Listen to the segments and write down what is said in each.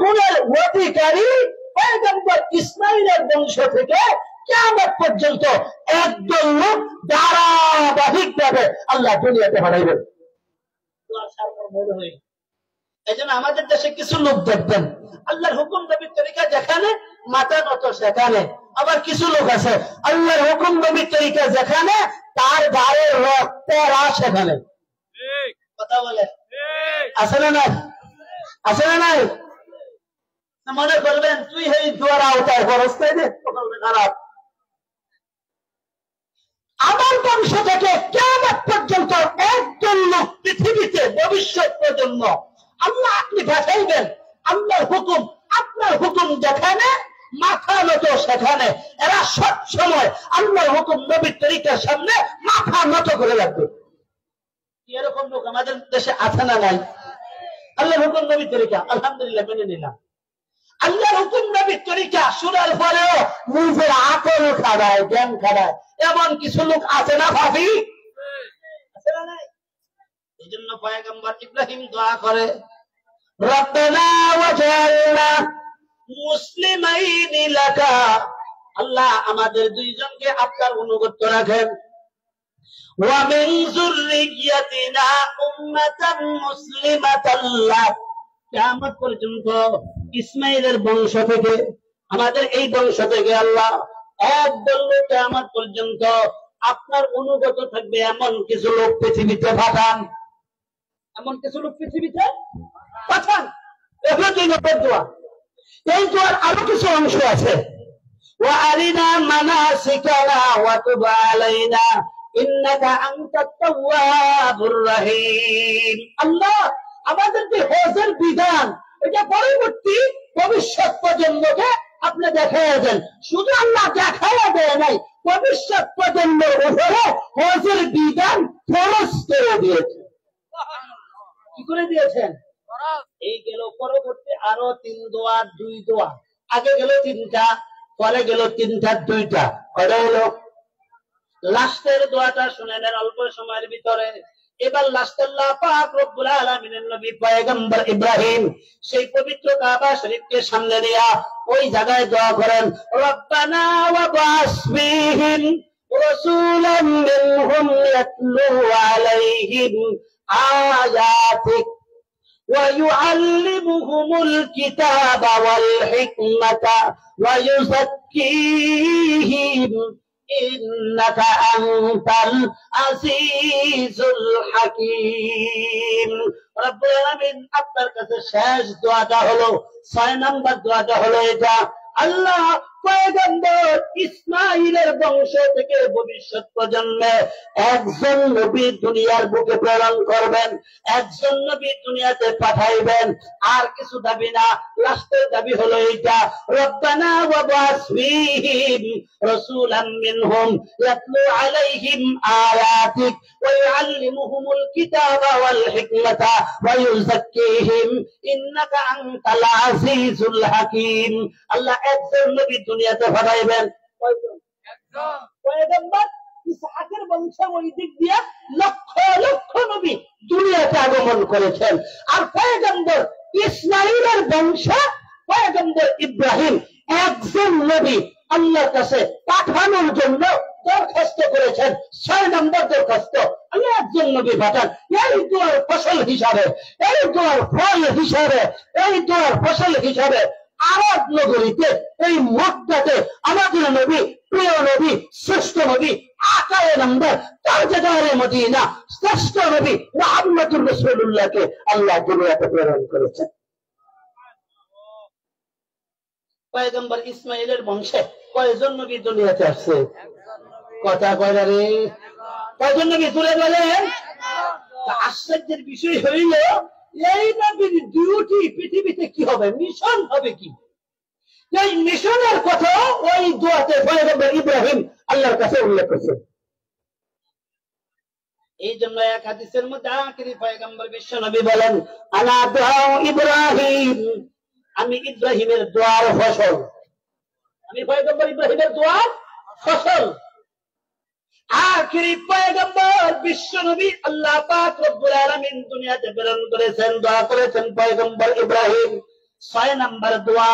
গুণের অধিকারী পয়গম্বর ইসমাইলের বংশ থেকে কিয়ামত পর্যন্ত একদল লোক ধারাবাহিকভাবে আল্লাহ দুনিয়াতে পাঠাইবেন। এই জন্য আমাদের দেশে কিছু লোক দেখবেন আল্লাহর হুকুম নবীর তরিকা যেখানে মাথা নত সেখানে, আবার কিছু লোক আছে আল্লাহর হুকুম নবীর তরিকা যেখানে তার গায়ের রক্তের সেখানে। কথা বলে আছে না নাই? আছে না নাই? মনে করবেন তুই এই জোয়ার আওতায় খরচ খারাপ। আমার বংশ থেকে কিয়ামত পর্যন্ত একজন লোক পৃথিবীতে ভবিষ্যৎ প্রজন্ম আল্লাহ আপনি পাঠাইবেন, আল্লাহর হুকুম আপনার হুকুম যেখানে মাথা নত সেখানে। এরা সব সময় আল্লাহর হুকুম নবীর তরিকার সামনে মাথা নত করে রাখবে। এরকম লোক আমাদের দেশে আছে না নাই? আল্লাহর হুকুম নবীর তরিকা আলহামদুলিল্লাহ মেনে নিলাম। আল্লাহর হুকুম নবীর তরিকা শোনার পরেও নিজের আকল খাড়ায়, জ্ঞান খাড়ায়, এমন কিছু লোক আছে না ভাবি? আছে না নাই? এই জন্য পয়গম্বর ইব্রাহিম দোয়া করে, রব্বানা ওয়াজআলনা মুসলিমাইনি লাকা, আল্লাহ আমাদের দুইজনকে আপনার অনুগত রাখেন, ওয়া মিন যুররিয়াতিনা উম্মাতান মুসলিমাতান লাক, কিয়ামত পর্যন্ত ইসমাইলের বংশ থেকে আমাদের এই বংশ থেকে আল্লাহ একদল লোক কিয়ামত পর্যন্ত আপনার অনুগত থাকবে এমন কিছু লোক পৃথিবীতে পাঠান। এমন কিছু লোক পৃথিবীতে পাঠান। এগুলো 2 নম্বর দোয়া। এই দোয়ার আরো কিছু অংশ আছে, ওয়া আরিনা মানাসিকানা ওয়া তুব আলাইনা ইন্নাকা আনতাত তাওয়াবুর রহিম। আল্লাহ আমাদের যে হজের বিধান এটা পরবর্তী ভবিষ্যৎ প্রজন্মকে আপনি দেখাইয়া দেন। শুধু আল্লাহ দেখাইয়া দেয় নাই, ভবিষ্যৎ প্রজন্মের উপরে হজের বিধান ফরজ করে দিয়েছেন। কি করে দিয়েছেন? এই গেল পরবর্তী আরো 3 দোয়া, 2 দোয়া। আগে গেল 3টা, পরে গেল 3টার 2টা। কয়টা হলো? লাস্টের দোয়াটা শুনে নেন অল্প সময়ের ভিতরে। এবার লাস্ট আল্লাহ পাক রব্বুল আলামিনের নবী পয়গম্বর ইব্রাহিম সেই পবিত্র কাবা শরীফকে সামনে নিয়ে ওই জায়গায় দোয়া করেন, রব্বানা ওয়া বাস ফীহিম রাসূলাম মিনহুম ইয়াতলু আলাইহিম আয়াতিক ওয়া ইউআল্লিমুহুমুল কিতাবা ওয়াল হিকমাতা ওয়া ইউযাক্কিহিম ইন্নাকা আনতাল আজিজুল হাকীম। রব্বুল আলামিন আপনার কাছে শেষ দোয়াটা হলো, 6 নম্বর দোয়াটা হলো এটা, আল্লাহ পয়গম্বর ইসমাইলের বংশ থেকে ভবিষ্যৎ প্রজন্মে একজন নবী দুনিয়ার বুকে প্রেরণ করবেন, একজন নবী দুনিয়াতে পাঠাইবেন। আর কিছু দাবি না, লাস্টের দাবি হলো এইটা, রব্বানা ওয়া বাস ফীহিম রাসূলাম মিনহুম ইয়াতলু আলাইহিম আয়াতিক ওয়া ইউআল্লিমুহুমুল কিতাবা ওয়াল হিকমাতা ওয়া ইউযাক্কিহিম ইন্নাকা আনতাল আজিজুল হাকীম। আল্লাহ একজন নবী দুনিয়াতে পাঠাইবেন। কয়জন? একজন। পয়গম্বর ইসহাকের বংশ ওই দিক দিয়ে লক্ষ লক্ষ নবী দুনিয়াতে আগমন করেছেন। আর পয়গম্বর ইসমাইলের বংশ পয়গম্বর ইব্রাহিম একজন নবী আল্লাহর কাছে পাঠানোর জন্য দরখাস্ত করেছেন। 6 নম্বর দরখাস্ত, আল্লাহ একজন নবী পাঠান। এই দোয়ার ফসল হিসাবে, এই দোয়ার ফল হিসাবে, এই দোয়ার ফসল হিসাবে আরব নগরীতে, এই মক্কাতে আমাদের নবী, প্রিয় নবী, শ্রেষ্ঠ নবী, আকায়ে নাম্বার, তাজদারে মদিনা, শ্রেষ্ঠ নবী মুহাম্মদুর রাসূলুল্লাহকে আল্লাহ দুনিয়াতে প্রেরণ করেছেন। পয়গম্বর ইসমাইলের বংশে কয়জন নবী দুনিয়াতে আসছে? কথা কয়টা রে? কয়জন নবী তুলে বলেন? আশ্চর্যের বিষয় হইল এই নবীর ডিউটি পৃথিবীতে কি হবে, মিশন হবে কি? এই মিশনের কথা ওই দোয়াতে পয়গম্বর ইব্রাহিম আল্লাহর কাছে উল্লেখ করেছেন। এই জন্য এক হাদিসের মধ্যে আখিরি পয়গম্বর বিশ্ব নবী বলেন, আনা দুআউ ইব্রাহিম, আমি ইব্রাহিমের দোয়ার ফসল, আমি পয়গম্বর ইব্রাহিমের দোয়ার ফসল। আখিরি পয়গম্বর বিশ্ব নবী আল্লাহ পাক রব্বুল আলামিন দুনিয়াতে প্রেরণ করেছেন, দোয়া করেছেন পয়গম্বর ইব্রাহিম। 6 নম্বর দোয়া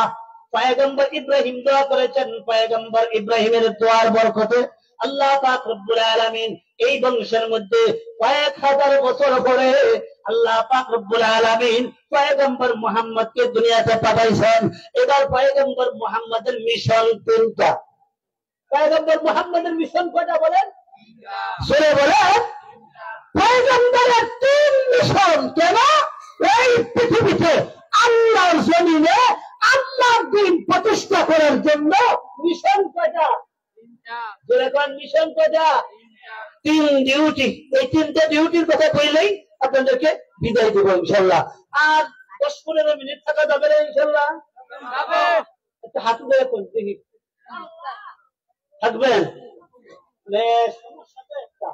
পয়গম্বর ইব্রাহিম দোয়া করেছেন। পয়গম্বর ইব্রাহিমের দোয়ার বরকতে আল্লাহ পাক রব্বুল আলামিন এই বংশের মধ্যে কয়েক হাজার বছর পরে আল্লাহ পাক রব্বুল আলামিন পয়গম্বর মুহাম্মদকে দুনিয়াতে পাঠাইছেন। এবার পয়গম্বর মুহাম্মদের মিশন 3টা। পয়গম্বর মুহাম্মদের মিশন কয়টা বলেন? জোরে বলেন। পয়গম্বরের 3 মিশন। কেন? এই পৃথিবীতে আল্লাহর জমিনে আল্লাহর দ্বীন প্রতিষ্ঠা করার জন্য মিশন কয়টা? 3টা। জোরে কোন মিশন কয়টা? 3 ডিউটি। এই 3টা ডিউটির কথা কইলেই আপনাদেরকে বিদায় দেব ইনশাআল্লাহ। আর 10-15 মিনিট থাকা যাবে না ইনশাআল্লাহ? যাবে। একটু হাত ধরে কোন দেখি থাকবেন। সমস্যা তো একটা,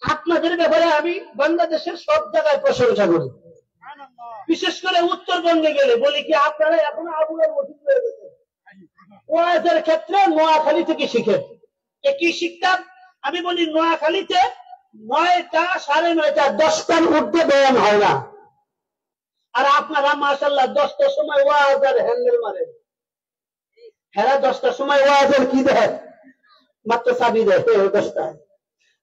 আপনাদের ব্যাপারে আমি বাংলাদেশের সব জায়গায় প্রশংসা করি, বিশেষ করে উত্তরবঙ্গে গেলে বলি কি আপনারা এখনো আবুলের মসজিদ হয়ে গেছে। ওয়াজের ক্ষেত্রে নোয়াখালী থেকে শিখেন। কি শিখতাম? আমি বলি নোয়াখালীতে 9টা, 9:30, 10টার ঊর্ধ্বে বয়ান হয় না। আর আপনারা মাশাআল্লাহ 10টার সময় ওয়াজের হ্যান্ডেল মারেন। হ্যাঁ, 10টার সময় ওয়াজের কি দেয়? মাত্র চাবি দেয় 10টায়।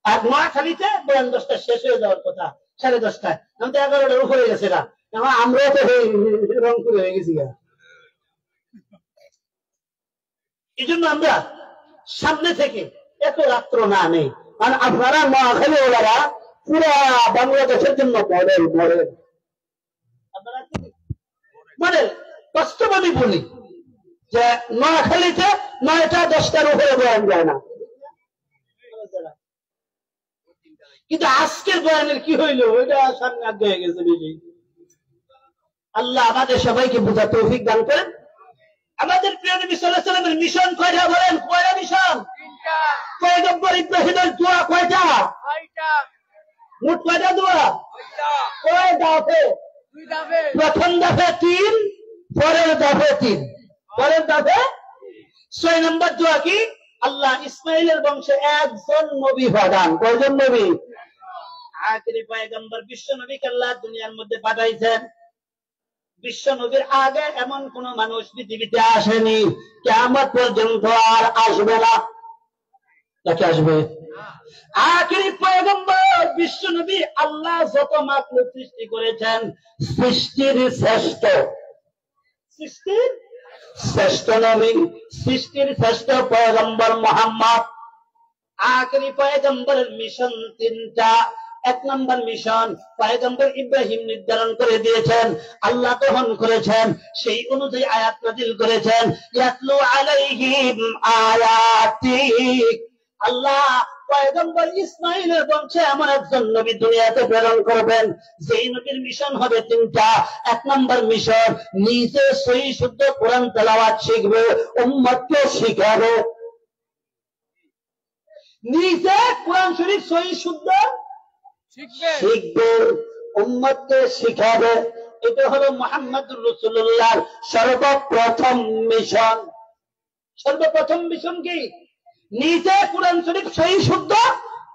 আর নোয়াখালীতে বয়ান 10টা শেষ হয়ে যাওয়ার কথা 10:30টায়। আমি তো 11টার উপরে গেছে না। আমরাও তো রংপুর হয়ে গেছি। এই জন্য আমরা সামনে থেকে এত রাত্র না নেই। মানে আপনারা নোয়াখালী ওনারা পুরা বাংলাদেশের জন্য মডেল মডেল মডেল। বাস্তব আমি বলি যে নোয়াখালীতে 9টা 10টার উপরে বয়ান যায় না। কিন্তু আজকের বয়ানের কি হইলো? ওইটা সামনে আগে হয়ে গেছে। বেশি আল্লাহ আমাদের সবাইকে বোঝার তৌফিক দান করেন। আমাদের প্রিয় নবী সাল্লাল্লাহু আলাইহি ওয়াসাল্লামের মিশন কয়টা বলেন? কয়টা মিশন? 3টা। পয়গম্বর ইব্রাহিমের দোয়া কয়টা? 6টা। মোট কয়টা দোয়া? 6টা। কয় ধাপে? 2 ধাপে। প্রথম ধাপে 3, পরের ধাপে 3, পরের ধাপে 6 নম্বর দোয়া কি? আল্লাহ ইসমাইলের বংশে একজন নবী পাঠান। কয়জন নবী? আখেরি পয়গম্বর বিশ্ব নবীকে আল্লাহ দুনিয়ার মধ্যে পাঠাইছেন। বিশ্ব নবীর আগে এমন কোন মানুষ পৃথিবীতে আসেনি, কিয়ামত পর্যন্ত আর আসবে না। নাকি আসবে? আখেরি পয়গম্বর বিশ্ব নবী আল্লাহ যত মাত্র সৃষ্টি করেছেন, সৃষ্টির শ্রেষ্ঠ, সৃষ্টির শ্রেষ্ঠ নবী, সৃষ্টির শ্রেষ্ঠ পয়গম্বর মুহাম্মদ। আখেরি পয়গম্বরের মিশন 3টা। 1 নম্বর মিশন পয়গম্বর ইব্রাহিম নির্ধারণ করে দিয়েছেন, আল্লাহ গ্রহণ করেছেন, সেই অনুযায়ী আয়াত নাযিল করেছেন। ইয়াতলু আলাইহিম আয়াতি। আল্লাহ পয়গম্বর ইসমাইলের বংশে এমন একজন নবী দুনিয়াতে প্রেরণ করবেন, যেই নবীর মিশন হবে 3টা। 1 নম্বর মিশন নিজে সহিহ শুদ্ধ কোরআন তেলাওয়াত শিখবে, উম্মতকে শিখাবে। নিজে কোরআন শরীফ সহিহ শুদ্ধ শিখবে, উম্মতকে শিখাবে। এটা হলো মুহাম্মদুর রাসূলুল্লাহর সর্বপ্রথম মিশন। সর্বপ্রথম মিশন কি? নিজে কোরআন শরীফ সহিহ শুদ্ধ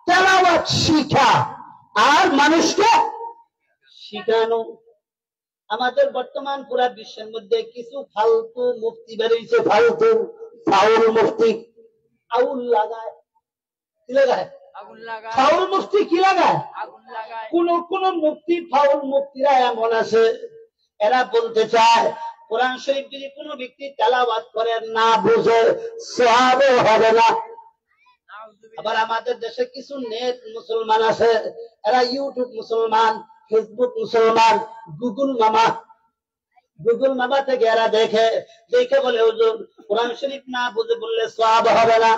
তেলাওয়াত শিখা আর মানুষকে শিখানো। আমাদের বর্তমান পুরা বিশ্বের মধ্যে কিছু ফালতু মুফতি বেরিয়েছে, ফালতু ফাউল মুফতি। আউল লাগায়, কি লাগায়? ফাউল মুফতি কি লাগায়? কোন কোন মুফতি ফাউল মুফতিরা এমন আছে, এরা বলতে চায় কোরআন শরীফ যদি কোনো ব্যক্তি তেলাওয়াত করে না বুঝে সওয়াব হবে না। আবার আমাদের দেশে কিছু নেট মুসলমান আছে, এরা ইউটিউব মুসলমান, ফেসবুক মুসলমান, গুগল মামা থেকে এরা দেখে বলে হুজুর কোরআন শরীফ না বুঝে বললে সওয়াব হবে না।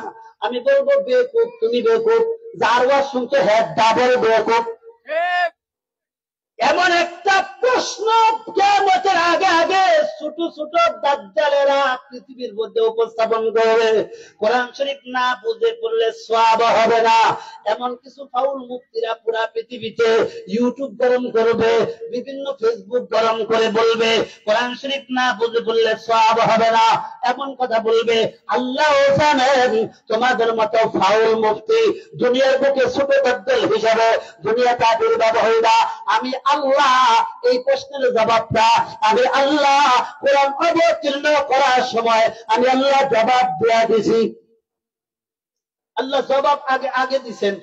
আমি বলবো বেকুব, তুমি বেকুব, যার ওয়াজ শুনছো হ্যাঁ ডাবল বেকুব। এমন একটা প্রশ্ন কিয়ামতের আগে আগে ছোট ছোট দাজ্জালেরা পৃথিবীর মধ্যে উপস্থাপন করবে, কোরআন শরীফ না বুঝে পড়লে সওয়াব হবে না। এমন কিছু ফাউল মুফতিরা পুরা পৃথিবীতে ইউটিউব গরম করবে, বিভিন্ন ফেসবুক গরম করে বলবে কোরআন শরীফ না বুঝে পড়লে সওয়াব হবে না, এমন কথা বলবে। আল্লাহ জানেন তোমাদের মতো ফাউল মুফতি দুনিয়ার বুকে ছোট দাজ্জাল হিসাবে দুনিয়াতে আবির্ভাব হইবা। আমি আল্লাহ এই প্রশ্নের জবাবটা আমি আল্লাহ কোরআন অবতীর্ণ করার সময় আমি আল্লাহ জবাব দেয়া দিছি। আল্লাহ জবাব আগে আগে দিছেন,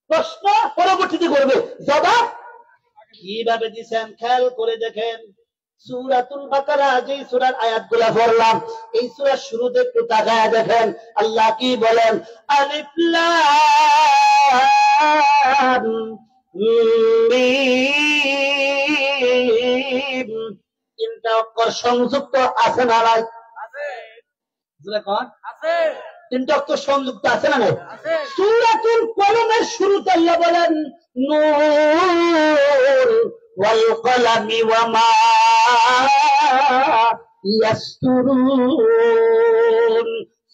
প্রশ্ন পরবর্তীতে করবে, জবাব কিভাবে দিছেন খেয়াল করে দেখেন। সূরাতুল বাকারা যে সূরার আয়াতগুলো পড়লাম, এই সূরার শুরুতে একটু তাকায়া দেখেন আল্লাহ কি বলেন, আলিফ লাম মিম। তিনটা অক্ষর সংযুক্ত আছে না নাই? আছে। আছে। তিনটা অক্ষর সংযুক্ত আছে না নাই? আছে। সূরাতুল কলমের শুরুতে আল্লাহ বলেন নূর ওয়াল কলামি ওয়া মা ইয়াসতুরুন।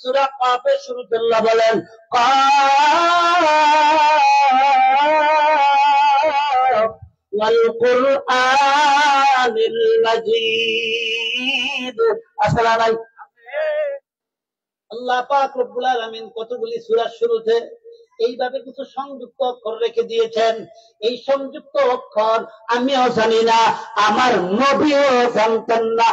সূরা কাফের শুরুতে আল্লাহ বলেন কাফ ওয়াল কুরআনিল মাজিদ। আসলে নাই? আল্লাহ পাক রব্বুল আলামিন কতগুলি সূরার শুরুতে এইভাবে কিছু সংযুক্ত অক্ষর রেখে দিয়েছেন। এই সংযুক্ত অক্ষর আমিও জানি না, আমার নবীও জানতেন না।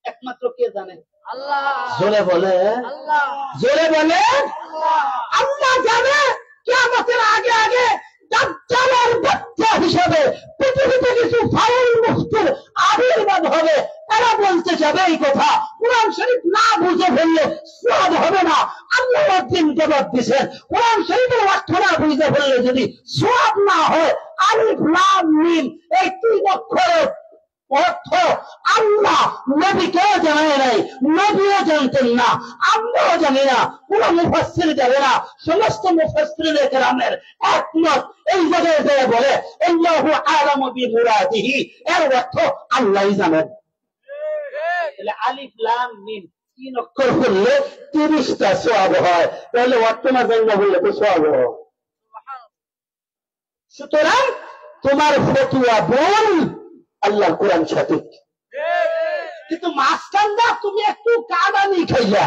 একমাত্র কে জানে? আল্লাহ। জোরে বলে আল্লাহ, জোরে বলে আল্লাহ। আল্লাহ জানে কিয়ামতের আগে আগে দাজ্জালের বাচ্চা হিসেবে পৃথিবীতে কিছু ফাউল মুফতির আবির্ভাব হবে। তারা বলতে যাবে এই কথা, কোরআন শরীফ না বুঝে ফেললে সওয়াব হবে না। আল্লাহ একদিন জবাব দিয়েছেন, কোরআন শরীফের অর্থ না বুঝে ফেললে যদি সওয়াব না হয়, আলিফ লাম মিম এই তিন অক্ষরের অর্থ আল্লাহ নবীকেও জানায় নাই, নবীও জানতেন না, আমরাও জানি না, কোন মুফাসসির জানে না। সমস্ত মুফাসসিরিনে কেরামের একমত এই জায়গায় যে বলে আল্লাহু আ'লামু বিমুরাদিহি, এর অর্থ আল্লাহই জানেন। তাহলে আলিফ লাম মিম তিন অক্ষর বললে 30টা সওয়াব হয়, তাহলে অর্থ না জানা বললে তো সওয়াব হয়। সুতরাং তোমার ফতোয়া বল আল্লাহর কোরআন সঠিক, কিন্তু মাঝখানটা তুমি একটু কাদানি খাইয়া।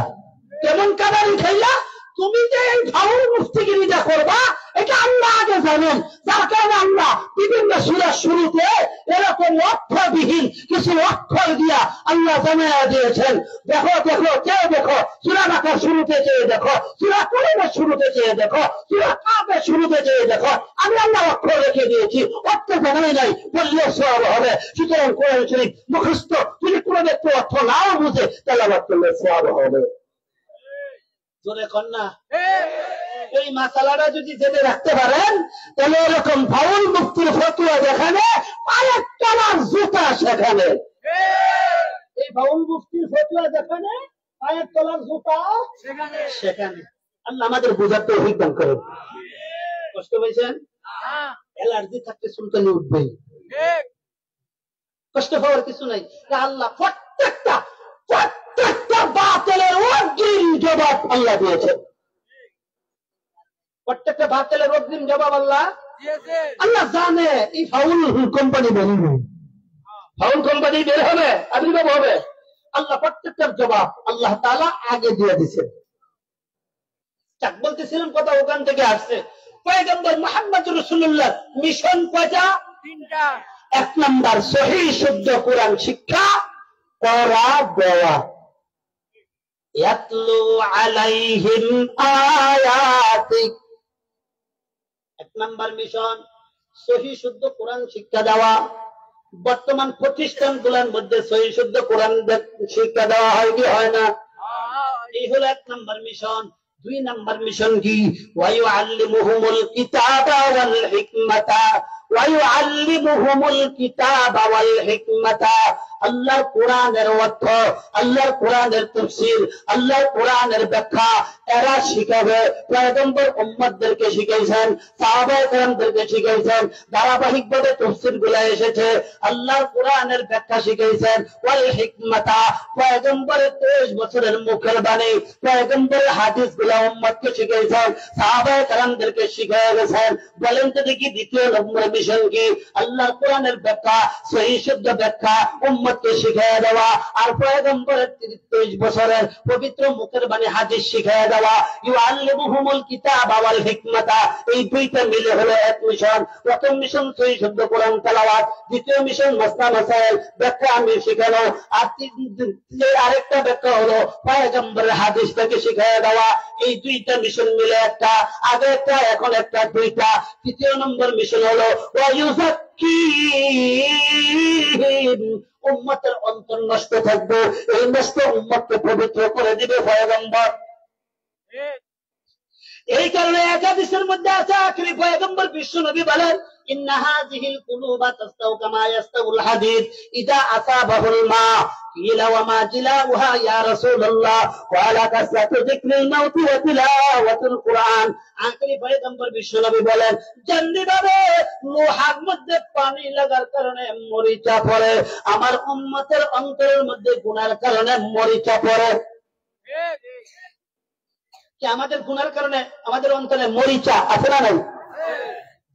কেমন কাদানি খাইয়া? তুমি যে এই ফাউল মুফতিগিরিটা করবা এটা আল্লাহ আগে জানেন, যার কারণে আল্লাহ বিভিন্ন সূরার শুরুতে এরকম অর্থবিহীন কিছু অক্ষর দিয়া আল্লাহ জানায়া দিয়েছেন। দেখো দেখো চেয়ে দেখো, সূরা বাকারার শুরুতে চেয়ে দেখো, সূরা কলমের শুরুতে চেয়ে দেখো, সূরা কাফের শুরুতে চেয়ে দেখো, আমি আল্লাহ অক্ষর রেখে দিয়েছি, অর্থ জানাই নাই বললে সওয়াব হবে। সুতরাং কোরআন শরীফ মুখস্থ যদি কোনো ব্যক্তি অর্থ নাও বুঝে তেলাওয়াত করলে সওয়াব হবে। জোরে কন্যা এই মাসালাটা যদি জেনে রাখতে পারেন, তাহলে এরকম ফাউল মুফতির ফতোয়া যেখানে পায়ের তলার জুতা সেখানে, এই ফাউল মুফতির ফতোয়া যেখানে পায়ের তলার জুতা সেখানে। আল্লাহ আমাদের বোঝার তৌফিক দান করেন। কষ্ট পেয়েছেন? অ্যালার্জি থাকতে চুলকানি উঠবেই, কষ্ট পাওয়ার কিছু নাই। আল্লাহ প্রত্যেকটা বাতিলের অগ্রিম জবাব আল্লাহ দিয়েছেন। প্রত্যেকটা বাতিলের অগ্রিম জবাব আল্লাহ দিয়েছে। আল্লাহ জানে এই ফাউল কোম্পানি বেরোবে, ফাউল কোম্পানি বের হবে, আবির্ভাব হবে। আল্লাহ প্রত্যেকটার জবাব আল্লাহ তাআলা আগে দিয়ে দিয়েছেন। যাক বলতেছিলাম কথা ওখান থেকে আসছে। পয়গম্বর মুহাম্মদ রাসূলুল্লাহ মিশন কয়টা? 3টা। 1 নাম্বার সহিহ শুদ্ধ কোরআন শিক্ষা করা দেওয়া, ইয়াতলু আলাইহিম আয়াতিক। 1 নাম্বার মিশন সহিহ শুদ্ধ কোরআন শিক্ষা দেওয়া। বর্তমান প্রতিষ্ঠানগুলোর মধ্যে সহিহ শুদ্ধ কোরআন শিক্ষা দেওয়া হয় কি হয় না? এই হলো 1 নাম্বার মিশন। 2 নাম্বার মিশন কি? ওয়ায়ুআল্লিমুহুমুল কিতাবা ওয়াল হিকমাতা, ওয়ায়ুআল্লিমুহুমুল কিতাবা ওয়াল হিকমাতা। আল্লাহর কোরআনের অর্থ, আল্লাহর কোরআনের তাফসীর, আল্লাহর কোরআনের ব্যাখ্যা এরা শিখাবে। পয়গম্বর উম্মতদেরকে শিখাইছেন, সাহাবায়ে কেরামদেরকে শিখাইছেন, ধারাবাহিকভাবে তাফসীরগুলো এসেছে। আল্লাহর কোরআনের ব্যাখ্যা শিখাইছেন। ওয়াল হিকমাতা, পয়গম্বরের 23 বছরের মুখের বাণী, পয়গম্বরের হাদিসগুলো উম্মতকে শিখাইছেন, সাহাবায়ে কেরামদেরকে শিখিয়ে গেছেন। বলেন তো দেখি দ্বিতীয় নম্বর মিশন কি? আল্লাহর কোরআনের ব্যাখ্যা, সহিহ শুদ্ধ ব্যাখ্যা উম্মতকে শিখিয়ে দেওয়া আর পয়গম্বরের 33 বছরের পবিত্র মুখের বাণী হাদিস শিখিয়ে দেওয়া, ইউআল্লিমুহুমুল কিতাবা ওয়াল হিকমাতা, এই দুইটা মিলে হলো এক মিশন। প্রথম মিশন সহিহ শুদ্ধ কোরআন তেলাওয়াত, দ্বিতীয় মিশন মাসনা মাসাইল ব্যাখ্যা আমি শিখানো, আর আরেকটা ব্যাখ্যা হলো পয়গম্বরের হাদিস থেকে শিখিয়ে দেওয়া। এই দুইটা মিশন মিলে একটা, আগে একটা এখন একটা, দুইটা। তৃতীয় নম্বর মিশন হলো উম্মতের অন্তর নষ্ট থাকবে, এই নষ্ট উম্মতকে পবিত্র করে দিবে পয়গম্বর। এই কারণে এক হাদিসের মধ্যে আছে, আখিরি পয়গম্বর বিশ্ব নবী বলেন, ইন্না হাযিহিল কুলুবা তাস্তাউ কামা ইয়াস্তাউল হাদীদ ইযা আসাবাহুল মা কিলা ওয়া মা জিলাউহা ইয়া রাসূলুল্লাহ ক্বালা কাসরাতু যিকরিল মাউতি ওয়া তিলাওয়াতুল কুরআন। আখিরি পয়গম্বর বিশ্ব নবী বলেন, যেমনি ভাবে লোহার মধ্যে পানি লাগার কারণে মরিচা পড়ে, আমার উম্মতের অন্তরের মধ্যে গুনার কারণে মরিচা পড়ে। কি আমাদের গুনার কারণে আমাদের অন্তরে মরিচা আছে না নাই?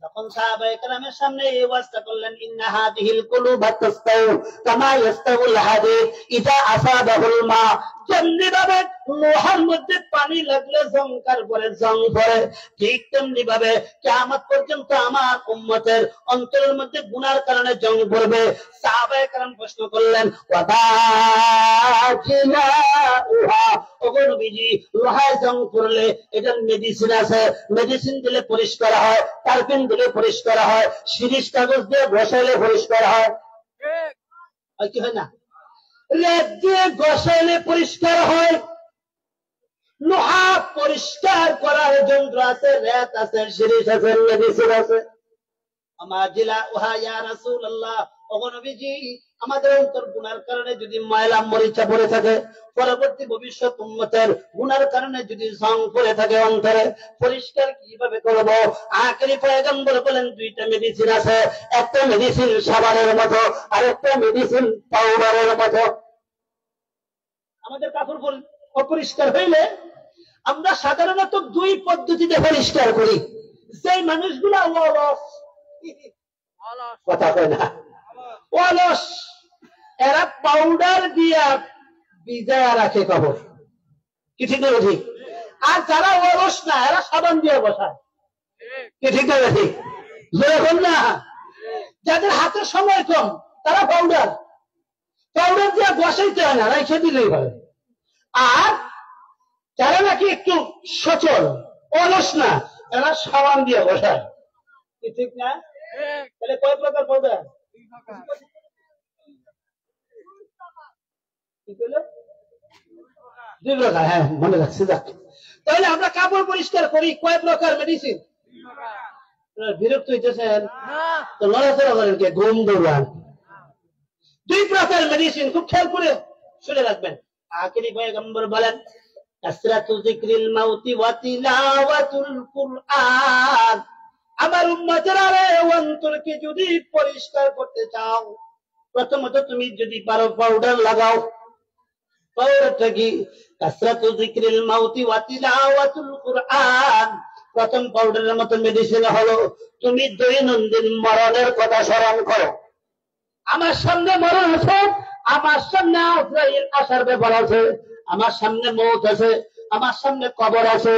যখন সাহাবায়ে কেরামের সামনে এই ওয়াজটা করলেন, ইন্না হাযিহিল কুলুবা তাস্তাউ কামা ইয়াস্তাউল হাদীদ ইযা আসাবাহুল মা, যেমনি ভাবে লোহার মধ্যে পানি লাগলে জংকার পরে জং পড়ে, ঠিক তেমনি ভাবে কিয়ামত পর্যন্ত আমার উম্মতের অন্তরের মধ্যে গুনার কারণে জং পড়বে। সাহাবায়ে কেরাম প্রশ্ন করলেন, ওয়াদাকিলাউহা, ওগো নবীজি, লোহায় জং পড়লে এটার মেডিসিন আছে, মেডিসিন দিলে পরিষ্কার হয়, টারপিন দিলে পরিষ্কার হয়, শিরিষ কাগজ দিয়ে ঘষাইলে পরিষ্কার হয়, কি হয় না? রেত দিয়ে ঘষাইলে পরিষ্কার হয়। লোহা পরিষ্কার করার যন্ত্র আছে, রেত আছে, শিরিষ আছে, মেডিসিন আছে। আমার জিলা ওহা ইয়া রাসূলুল্লাহ, ওগো নবীজি, আমাদের অন্তর গুনার কারণে যদি ময়লা মরিচা পড়ে থাকে, পরবর্তী ভবিষ্যৎ উম্মতের গুনার কারণে যদি জং পড়ে থাকে অন্তরে, পরিষ্কার কিভাবে করব? আখিরি পয়গম্বর বলেন, দুইটা মেডিসিন আছে, একটা মেডিসিন সাবানের মতো আর একটা মেডিসিন পাউডারের মতো। আমাদের কাপড় অপরিষ্কার হইলে আমরা সাধারণত দুই পদ্ধতিতে পরিষ্কার করি। সেই মানুষগুলা অলস, কথা কয় না, অলস, এরা পাউডার দিয়া ভিজায়া রাখে কাপড়, কি ঠিক না ঠিক? আর যারা অলস না, এরা সাবান দিয়ে বসায়, কি ঠিক না ঠিক? যেরকম না, যাদের হাতে সময় কম তারা পাউডার দিয়ে বসাইতে হয় না, রাইখে দিলেই হয়। আর যারা নাকি একটু সচল, অলস না, এরা সাবান দিয়ে বসায়, কি ঠিক না? তাহলে কয় প্রকার পাউডার? দুই প্রকার, হ্যাঁ মনে রাখছি। তাহলে আমরা কাপড় পরিষ্কার করি কয় প্রকার মেডিসিন? বিরক্ত হইতেছেন তো লড়াচড়া করেন, কে ঘুম দৌড়ান। দুই প্রকার মেডিসিন, খুব খেয়াল করে শুনে রাখবেন। আখিরি পয়গম্বর বলেন, কাসরাতু যিকরিল মাউতি ওয়া তিলাওয়াতুল কুরআন, আমার উম্মতের অন্তরকে যদি পরিষ্কার করতে চাও, প্রথমত তুমি যদি পারো পাউডার লাগাও। পাউডারটা কি? কাসরাতু যিকরিল মাউতি ওয়া তিলাওয়াতুল কুরআন। প্রথম পাউডারের মতো মেডিসিন হলো তুমি দৈনন্দিন মরণের কথা স্মরণ করো। আমার সামনে মরণ আছে, আমার সামনে আজরাইল আসার ব্যাপার আছে, আমার সামনে মৌত আছে, আমার সামনে কবর আছে।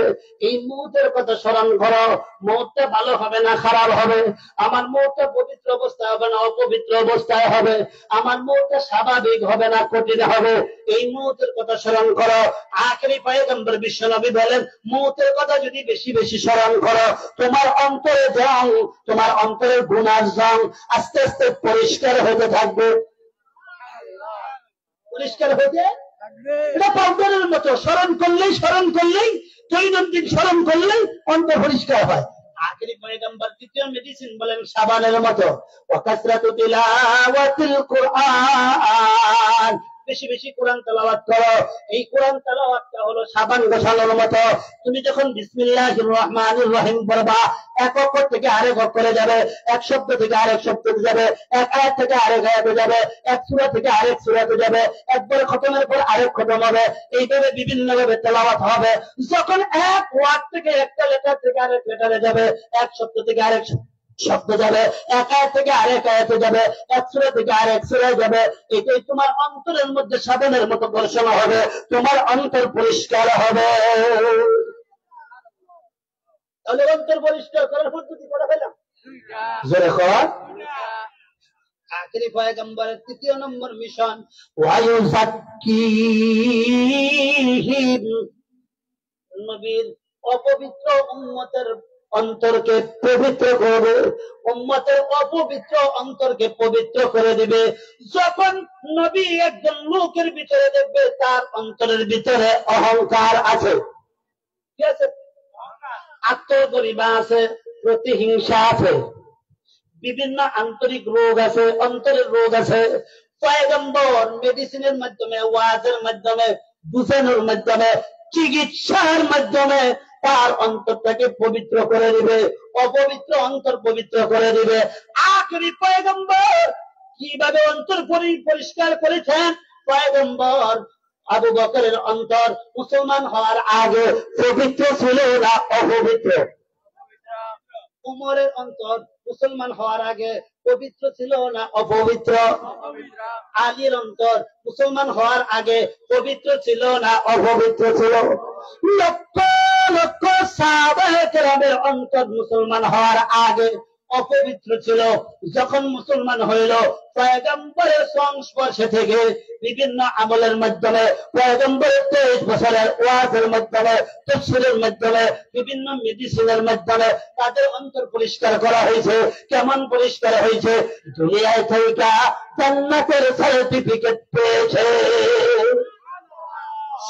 এই মৌতের কথা স্মরণ করো। মৌতটা ভালো হবে না খারাপ হবে? আমার মৌতটা পবিত্র অবস্থায় হবে না অপবিত্র অবস্থায় হবে? আমার মৌতটা স্বাভাবিক হবে না কঠিন হবে? এই মৌতের কথা স্মরণ করো। আখিরি পয়গম্বর বিশ্ব নবী বলেন, মৌতের কথা যদি বেশি বেশি স্মরণ করো, তোমার অন্তরে জং, তোমার অন্তরের গুনার জং আস্তে আস্তে পরিষ্কার হতে থাকবে। পরিষ্কার হতে, এটা পাউডারের মতো, স্মরণ করলেই দৈনন্দিন স্মরণ করলেই অন্তর পরিষ্কার হয়। আখিরি পয়গম্বর দ্বিতীয় মেডিসিন বলেন সাবানের মতো, ওয়া কাসরাতু তিলাওয়াতিল কুরআন, বেশি বেশি কোরআন তেলাওয়াত করো। এই কোরআন তেলাওয়াতটা হলো সাবান ঘষানোর মতো। তুমি যখন বিসমিল্লাহির রহমানির রহিম পড়বা, এক অক্ষর থেকে আরেক অক্ষরে যাবে, এক শব্দ থেকে আরেক শব্দে যাবে, এক আয়াত থেকে আরেক আয়াতে যাবে, এক সূরা থেকে আরেক সূরাতে যাবে, একবার খতমের পর আরেক খতম হবে, এইভাবে বিভিন্ন ভাবে তেলাওয়াত হবে। যখন এক ওয়ার্ড থেকে একটা লেটার থেকে আরেক লেটারে যাবে, এক শব্দ থেকে আরেক শব্দ যাবে, এক আয়াত থেকে আরেক আয়াতে যাবে, এক সূরা থেকে আরেক সূরায় যাবে। এটাই তোমার অন্তরের মধ্যে সাবানের মতো ঘোষণা হবে, তোমার অন্তর পরিষ্কার হবে। তাহলে অন্তর পরিষ্কার করার পদ্ধতি করে ফেলাম। জোরে কর। আখেরি পয়গম্বরের ৩য় নম্বর মিশন, ওয়ায়ুযাক্কিহিম, নবীর অপবিত্র উম্মতের অন্তরকে পবিত্র করবে, উম্মতের অপবিত্র অন্তরকে পবিত্র করে দিবে। যখন নবী একজন লোকের ভিতরে দেখবে তার অন্তরের ভিতরে অহংকার আছে, কি আছে? আত্মগরিমা আছে, প্রতিহিংসা আছে, বিভিন্ন আন্তরিক রোগ আছে, অন্তরের রোগ আছে। পয়গম্বর মেডিসিনের মাধ্যমে, ওয়াজের মাধ্যমে, বুঝানোর মাধ্যমে, চিকিৎসার মাধ্যমে তার অন্তরটাকে পবিত্র করে দিবে, অপবিত্র অন্তর পবিত্র করে দিবে। আখেরি পয়গম্বর কিভাবে অন্তর পরিষ্কার করেছেন? পয়গম্বর আবু বকরের অন্তর মুসলমান হওয়ার আগে পবিত্র ছিল না অপবিত্র? উমরের অন্তর মুসলমান হওয়ার আগে পবিত্র ছিল না অপবিত্র? আলীর অন্তর মুসলমান হওয়ার আগে পবিত্র ছিল না অপবিত্র ছিল? লক্ষ লক্ষ সাহাবায়ে কেরামের অন্তর মুসলমান হওয়ার আগে অপবিত্র ছিল, যখন মুসলমান হইল পয়গম্বরের সংস্পর্শে থেকে বিভিন্ন আমলের মাধ্যমে, পয়গম্বরের 23 বছরের ওয়াজের মাধ্যমে, তাফসীরের মাধ্যমে, বিভিন্ন মেডিসিনের মাধ্যমে তাদের অন্তর পরিষ্কার করা হয়েছে। কেমন পরিষ্কার হয়েছে? দুনিয়ায় থেকে জান্নাতের সার্টিফিকেট পেয়েছে।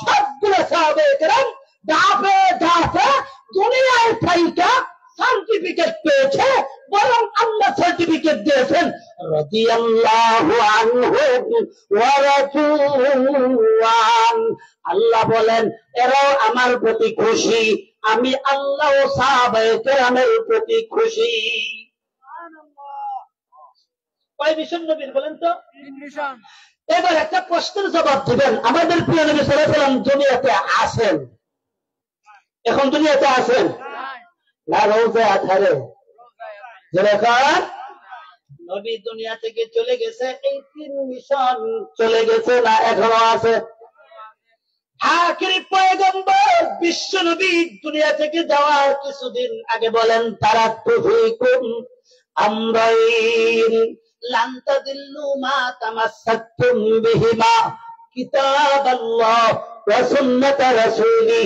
সবগুলো সাহাবায়ে কেরাম দাফে দাফে দুনিয়ায় থেকে সার্টিফিকেট পেয়েছে, বরং আল্লাহ সার্টিফিকেট দিয়েছেন রাদিয়াল্লাহু আনহু ওয়া রাদুয়ান। আল্লাহ বলেন এরাও আমার প্রতি খুশি, আমি আল্লাহ ও সাহাবায়ে কেরামের প্রতি খুশি। কয় মিশন নবীর বলেন তো? এবার একটা প্রশ্নের জবাব দিবেন। আমাদের প্রিয় নবী সাল্লাল্লাহু আলাইহি ওয়াসাল্লাম দুনিয়াতে আছেন, এখন দুনিয়াতে আছেন না রোজা আধারে? যেরকম নবী দুনিয়া থেকে চলে গেছে, এই 3 মিশন চলে গেছে না এখনো আছে? আখেরি পয়গম্বর বিশ্ব নবী দুনিয়া থেকে যাওয়ার কিছুদিন আগে বলেন তারাক্তু ফীকুম আমরাইন লান তাদিল্লু মা তামাসসাকতুম বিহিমা কিতাবাল্লাহ ওয়া সুন্নাত রাসূলি।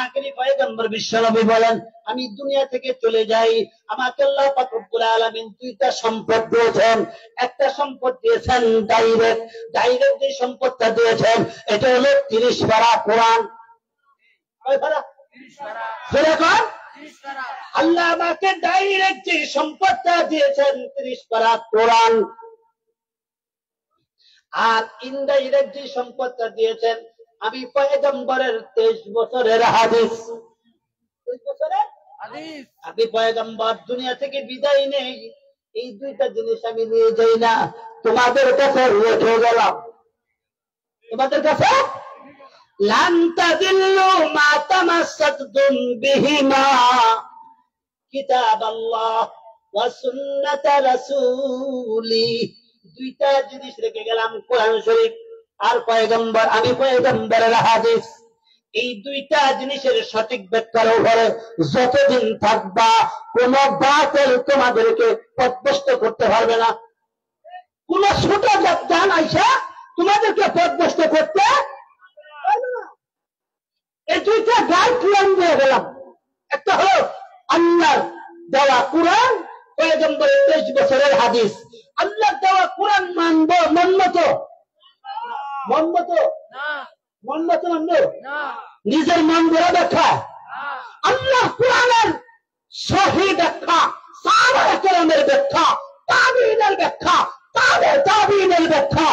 আখেরি পয়গম্বর বিশ্ব নবী বলেন আমি দুনিয়া থেকে চলে যাই, আমাকে আল্লাহ পাক রব্বুল আলামিন 2টা সম্পদ দিয়েছেন। একটা সম্পদ দিয়েছেন ডাইরেক্ট যে সম্পদটা দিয়েছেন এটা হলো 30 পারা কোরআন। কয় পারা? 30 পারা। আল্লাহ আমাকে ডাইরেক্ট যে সম্পদটা দিয়েছেন 30 পারা কোরআন, আর ইনডাইরেক্ট যে সম্পদটা দিয়েছেন আমি পয়গম্বরের 23 বছরের হাদিস। 23 বছরের হাদিস। আমি পয়গম্বর দুনিয়া থেকে বিদায় নেই, এই 2টা জিনিস আমি নিয়ে যাই না, তোমাদের কাছে রেখে গেলাম। তোমাদের কাছে লান তাদিল্লু মা তামাসসাকতুম বিহিমা কিতাবাল্লাহ ওয়া সুন্নাত রাসূলি। 2টা জিনিস রেখে গেলাম, কোরআন শরীফ আর পয়গম্বর, আমি পয়গম্বরের হাদিস। এই 2টা জিনিসের সঠিক ব্যাখ্যার উপরে যতদিন থাকবা কোন বাতিল তোমাদেরকে পথভ্রষ্ট করতে পারবে না। কোন ছোট জান আইসা তোমাদেরকে পথভ্রষ্ট করতে পারবে না। এই 2টা গাইডলাইন দিয়ে গেলাম। একটা হলো আল্লাহর দেওয়া কোরআন, পয়গম্বরের 23 বছরের হাদিস। আল্লাহর দেওয়া কোরআন মানবো, মানবো না, নিজের মন গড়া ব্যাখ্যা। আল্লাহ কোরআনের সহি ব্যাখ্যা, সাহাবায়ে কেরামের ব্যাখ্যা, তাবিঈনের ব্যাখ্যা, তাবিঈনের ব্যাখ্যা,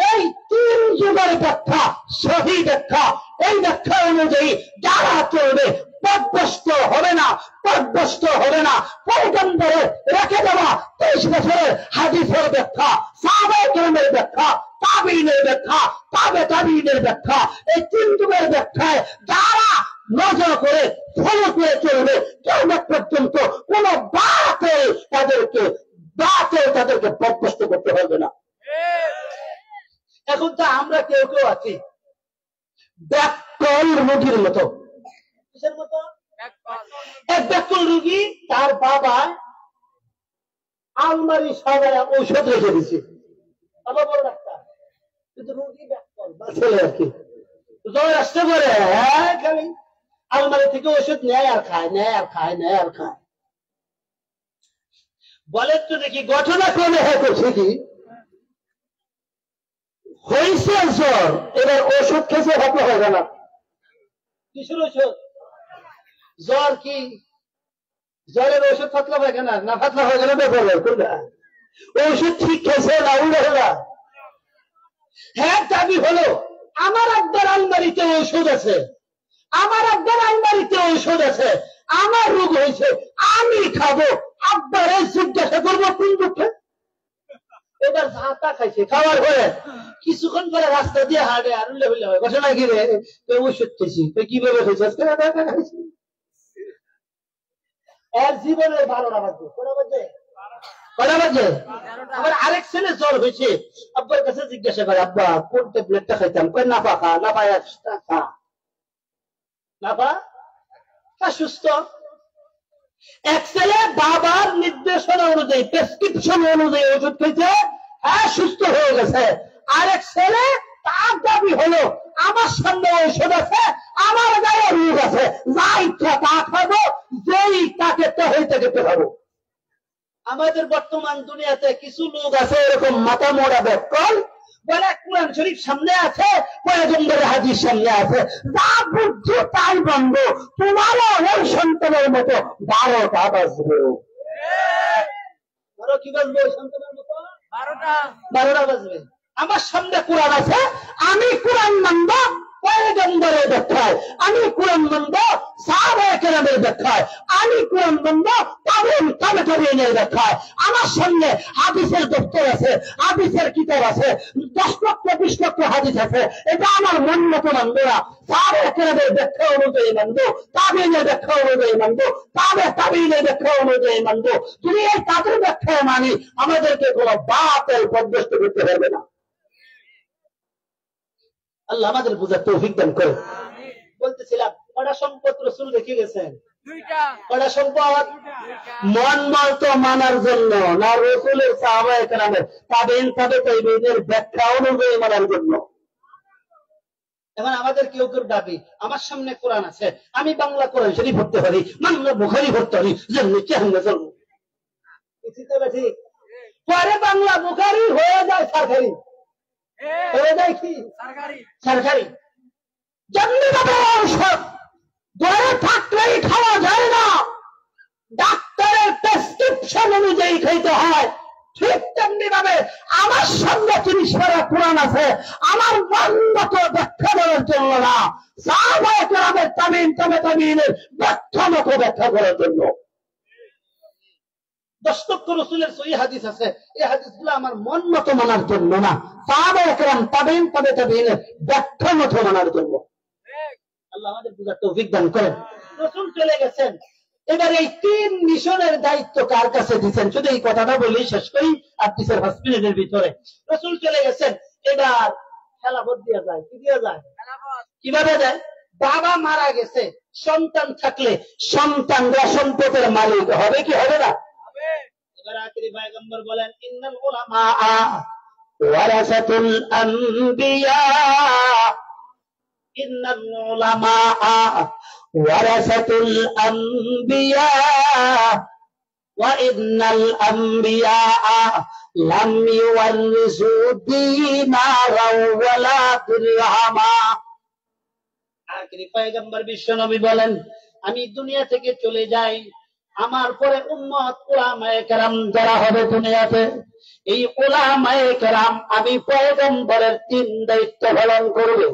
এই 3 যুগের ব্যাখ্যা, সহি ব্যাখ্যা। এই ব্যাখ্যা অনুযায়ী যারা চলবে পথভ্রষ্ট হবে না, পয়গম্বরের রেখে দেওয়া 23 বছরের হাদিসের ব্যাখ্যা, সাহাবায়ে কেরামের ব্যাখ্যা, তাবিঈনের ব্যাখ্যা, তাবিঈনের ব্যাখ্যা, এই 3 যুগের ব্যাখ্যায় যারা নজর করে ফলো করে চলবে, কিয়ামত পর্যন্ত কোন তাদেরকে বরদাস্ত করতে হবে না। এখন তো আমরা কেউ কেউ আছি ব্যাককল রোগীর মতো। কিসের মতো? এক ব্যাককল রোগী, তার বাবা আলমারি সাজায় ঔষধ রেখে দিছে, বাবা বড় ডাক্তার, কিন্তু রোগী ব্যাককল বা ছেলে আর কি, জ্বর আসতে পারে, হ্যাঁ খালি আলমারি থেকে ওষুধ নেয় আর খায়, নেয় আর খায়, নেয় আর খায়। বলেন তো দেখি ঘটনা ক্রমে হ্যাঁ করছে কি হয়েছে জ্বর, এবার ওষুধ খেয়েছে ভাবলে হবে না। কিসের ওষুধ? জ্বর কি জ্বরের ওষুধ পাতলা পায়খানা না পাতলা পায়খানা ব্যাপার কোনটা? ওষুধ ঠিক খেয়েছে না উড়ে হলা? হ্যাঁ দাবি হলো আমার আব্বার আলমারিতে ঔষধ আছে, আমার আব্বার আলমারিতে ঔষধ আছে, আমার রোগ হয়েছে আমি খাবো, আব্বারে জিজ্ঞাসা করবো কোন দুঃখে। এবার ঝাঁটা খাইছে, খাওয়ার পরে কিছুক্ষণ পরে রাস্তা দিয়ে হাঁটে আর উল্লে উল্লে হয়, ঘটনা কি রে ওষুধ খেয়েছি, কিভাবে খেয়েছিস? এর জীবনে 12টা বাজে, কটা বাজে? কটা বাজে? আবার আরেক ছেলে জ্বর হয়েছে, আব্বার কাছে জিজ্ঞাসা করে আব্বা কোন ট্যাবলেটটা খাইতাম, কই না পা খা, না পায় খা, না পা সুস্থ। এক ছেলে বাবার নির্দেশনা অনুযায়ী প্রেসক্রিপশন অনুযায়ী ওষুধ খেয়েছে, হ্যাঁ সুস্থ হয়ে গেছে। আরেক ছেলে তার দাবি হলো আমার সামনে ঔষধ আছে, আমার গায়ে রোগ আছে, যা ইচ্ছা তা খাবো, যেই তাকে হইতে খেতে খাবো। আমাদের বর্তমান দুনিয়াতে কিছু লোক আছে এরকম মাথা মোড়া ব্যাককল, বলে কোরআন শরীফ সামনে আছে, পয়গম্বরের হাদিস সামনে আছে, যা বুঝছো তাই বানবো, তোমারও ওই সন্তানের মতো 12টা বাজবে। আরো কি বাজবে? ওই সন্তানের মতো 12টা বাজবে। আমার সামনে কোরআন আছে, আমি কোরআন মানব পয়গম্বরের ব্যাখ্যায়, আমি কোরআন মানব সাহাবায়ে কেরামের ব্যাখ্যায়, আমি কোরআন মানব তাবেঈনের ব্যাখ্যায়। আমার সামনে হাদিসের দপ্তর আছে, হাদিসের কিতাব আছে, 10 লক্ষ 20 লক্ষ হাদিস আছে, এটা আমার মন মতো মানব না। সাহাবায়ে কেরামের ব্যাখ্যা অনুযায়ী মানব, তাবেঈনের ব্যাখ্যা অনুযায়ী মানব, তাবেঈনের ব্যাখ্যা অনুযায়ী মানব। তুমি এই তাদের ব্যাখ্যায় মানি, আমাদেরকে কোনো বাতিল পর্যস্ত করতে হবে না। আল্লাহ আমাদের বুঝার তৌফিক দান করে। বলতেছিলাম কটা সম্পদ রাসূল রেখে গেছেন? 2টা। কটা সম্পদ? মন মতো মানার জন্য না রাসূলের সাহাবায়ে কেরামের তাবেঈনের ব্যাখ্যা অনুযায়ী মানার জন্য? এখন আমাদের কেউ কেউ দাবি আমার সামনে কোরআন আছে, আমি বাংলা কোরআন শরীফ পড়তে পারি, বাংলা বুখারী পড়তে পারি, যেমনি কেমনে চলবো। ঠিক পরে বাংলা বুখারী হয়ে যায় সরকারি, হয়ে যায় কি সরকারি। যেমনি ভাবে ঔষধ ঘরে থাকলেই খাওয়া যায় না, ডাক্তারের প্রেসক্রিপশন অনুযায়ী খাইতে হয়, ঠিক তেমনি ভাবে আমার সামনে 30 পারা কোরআন আছে, আমার মন মতো ব্যাখ্যা করার জন্য না, সাহাবায়ে কেরামের তাবেঈনের ব্যাখ্যা মতো ব্যাখ্যা করার জন্য। 10 লক্ষ রাসূলের সহিহ হাদিস আছে, এই হাদিসগুলো আমার মন মতো মানার জন্য না, সাহাবায়ে কেরাম তাবেঈনের ব্যাখ্যা মতো মানার জন্য। আল্লাহ আমাদের বুঝার তৌফিক দান করেন। রাসূল চলে গেছেন, এবার এই 3 মিশনের দায়িত্ব কার কাছে দিচ্ছেন? শুধু এই কথাটা বলেই শেষ করি, হাদিসের 5 মিনিটের ভিতরে। রাসূল চলে গেছেন, এবার খেলাফত দেয়া যায়। কি দেয়া যায়? কিভাবে যায়? বাবা মারা গেছে, সন্তান থাকলে সন্তানরা সম্পদের মালিক হবে কি হবে না? এবার আখিরি পয়গম্বর বলেন ইন্নাল উলামা ওয়ারাসাতুল আম্বিয়া, ইন্নাল উলামা ওয়ারাসাতুল আম্বিয়া ওয়া ইন্নাল আম্বিয়া লাম ইউওয়ারিসু দীনারাও ওয়ালা দিরহামা। আখিরি পয়গম্বর বিশ্বনবী বলেন আমি দুনিয়া থেকে চলে যাই, আমার পরে উম্মত উলামায়ে কেরাম যারা হবে দুনিয়াতে, এই উলামায়ে কেরাম আমি পয়গম্বরের 3 দায়িত্ব পালন করবে।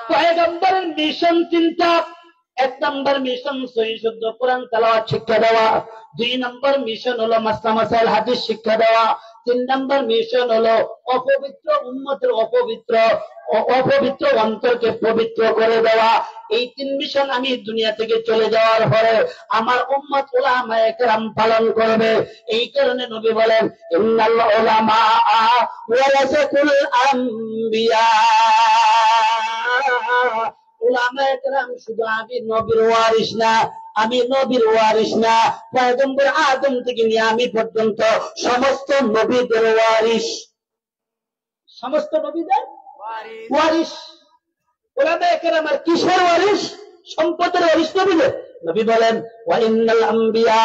পয়গম্বরের মিশন 3টা। এক নম্বর মিশন সহিহ শুদ্ধ কোরআন তেলাওয়াত শিক্ষা দেওয়া, 2 নম্বর মিশন হলো মাসলা মাসাইল হাদিস শিক্ষা দেওয়া, 3 নম্বর মিশন হলো অপবিত্র উম্মতের অপবিত্র অন্তরকে পবিত্র করে দেওয়া। এই 3 মিশন আমি দুনিয়া থেকে চলে যাওয়ার পরে আমার উম্মত উলামায়ে কেরাম পালন করবে। এই কারণে নবী বলেন ইন্নাল উলামা ওয়ারাসাতুল আম্বিয়া, উলামায়ে কেরাম শুধু আমি নবীর ওয়ারিস না, আমি নবীর ওয়ারিস না, পয়গম্বর আদম থেকে নিয়ে আমি পর্যন্ত সমস্ত নবীদের ওয়ারিস, সমস্ত নবীদের ওয়ারিস। উলামায়ে কেরাম আর কিসের ওয়ারিস? সম্পদের ওয়ারিস নবীদের। নবী বলেন ওয়া ইন্নাল আম্বিয়া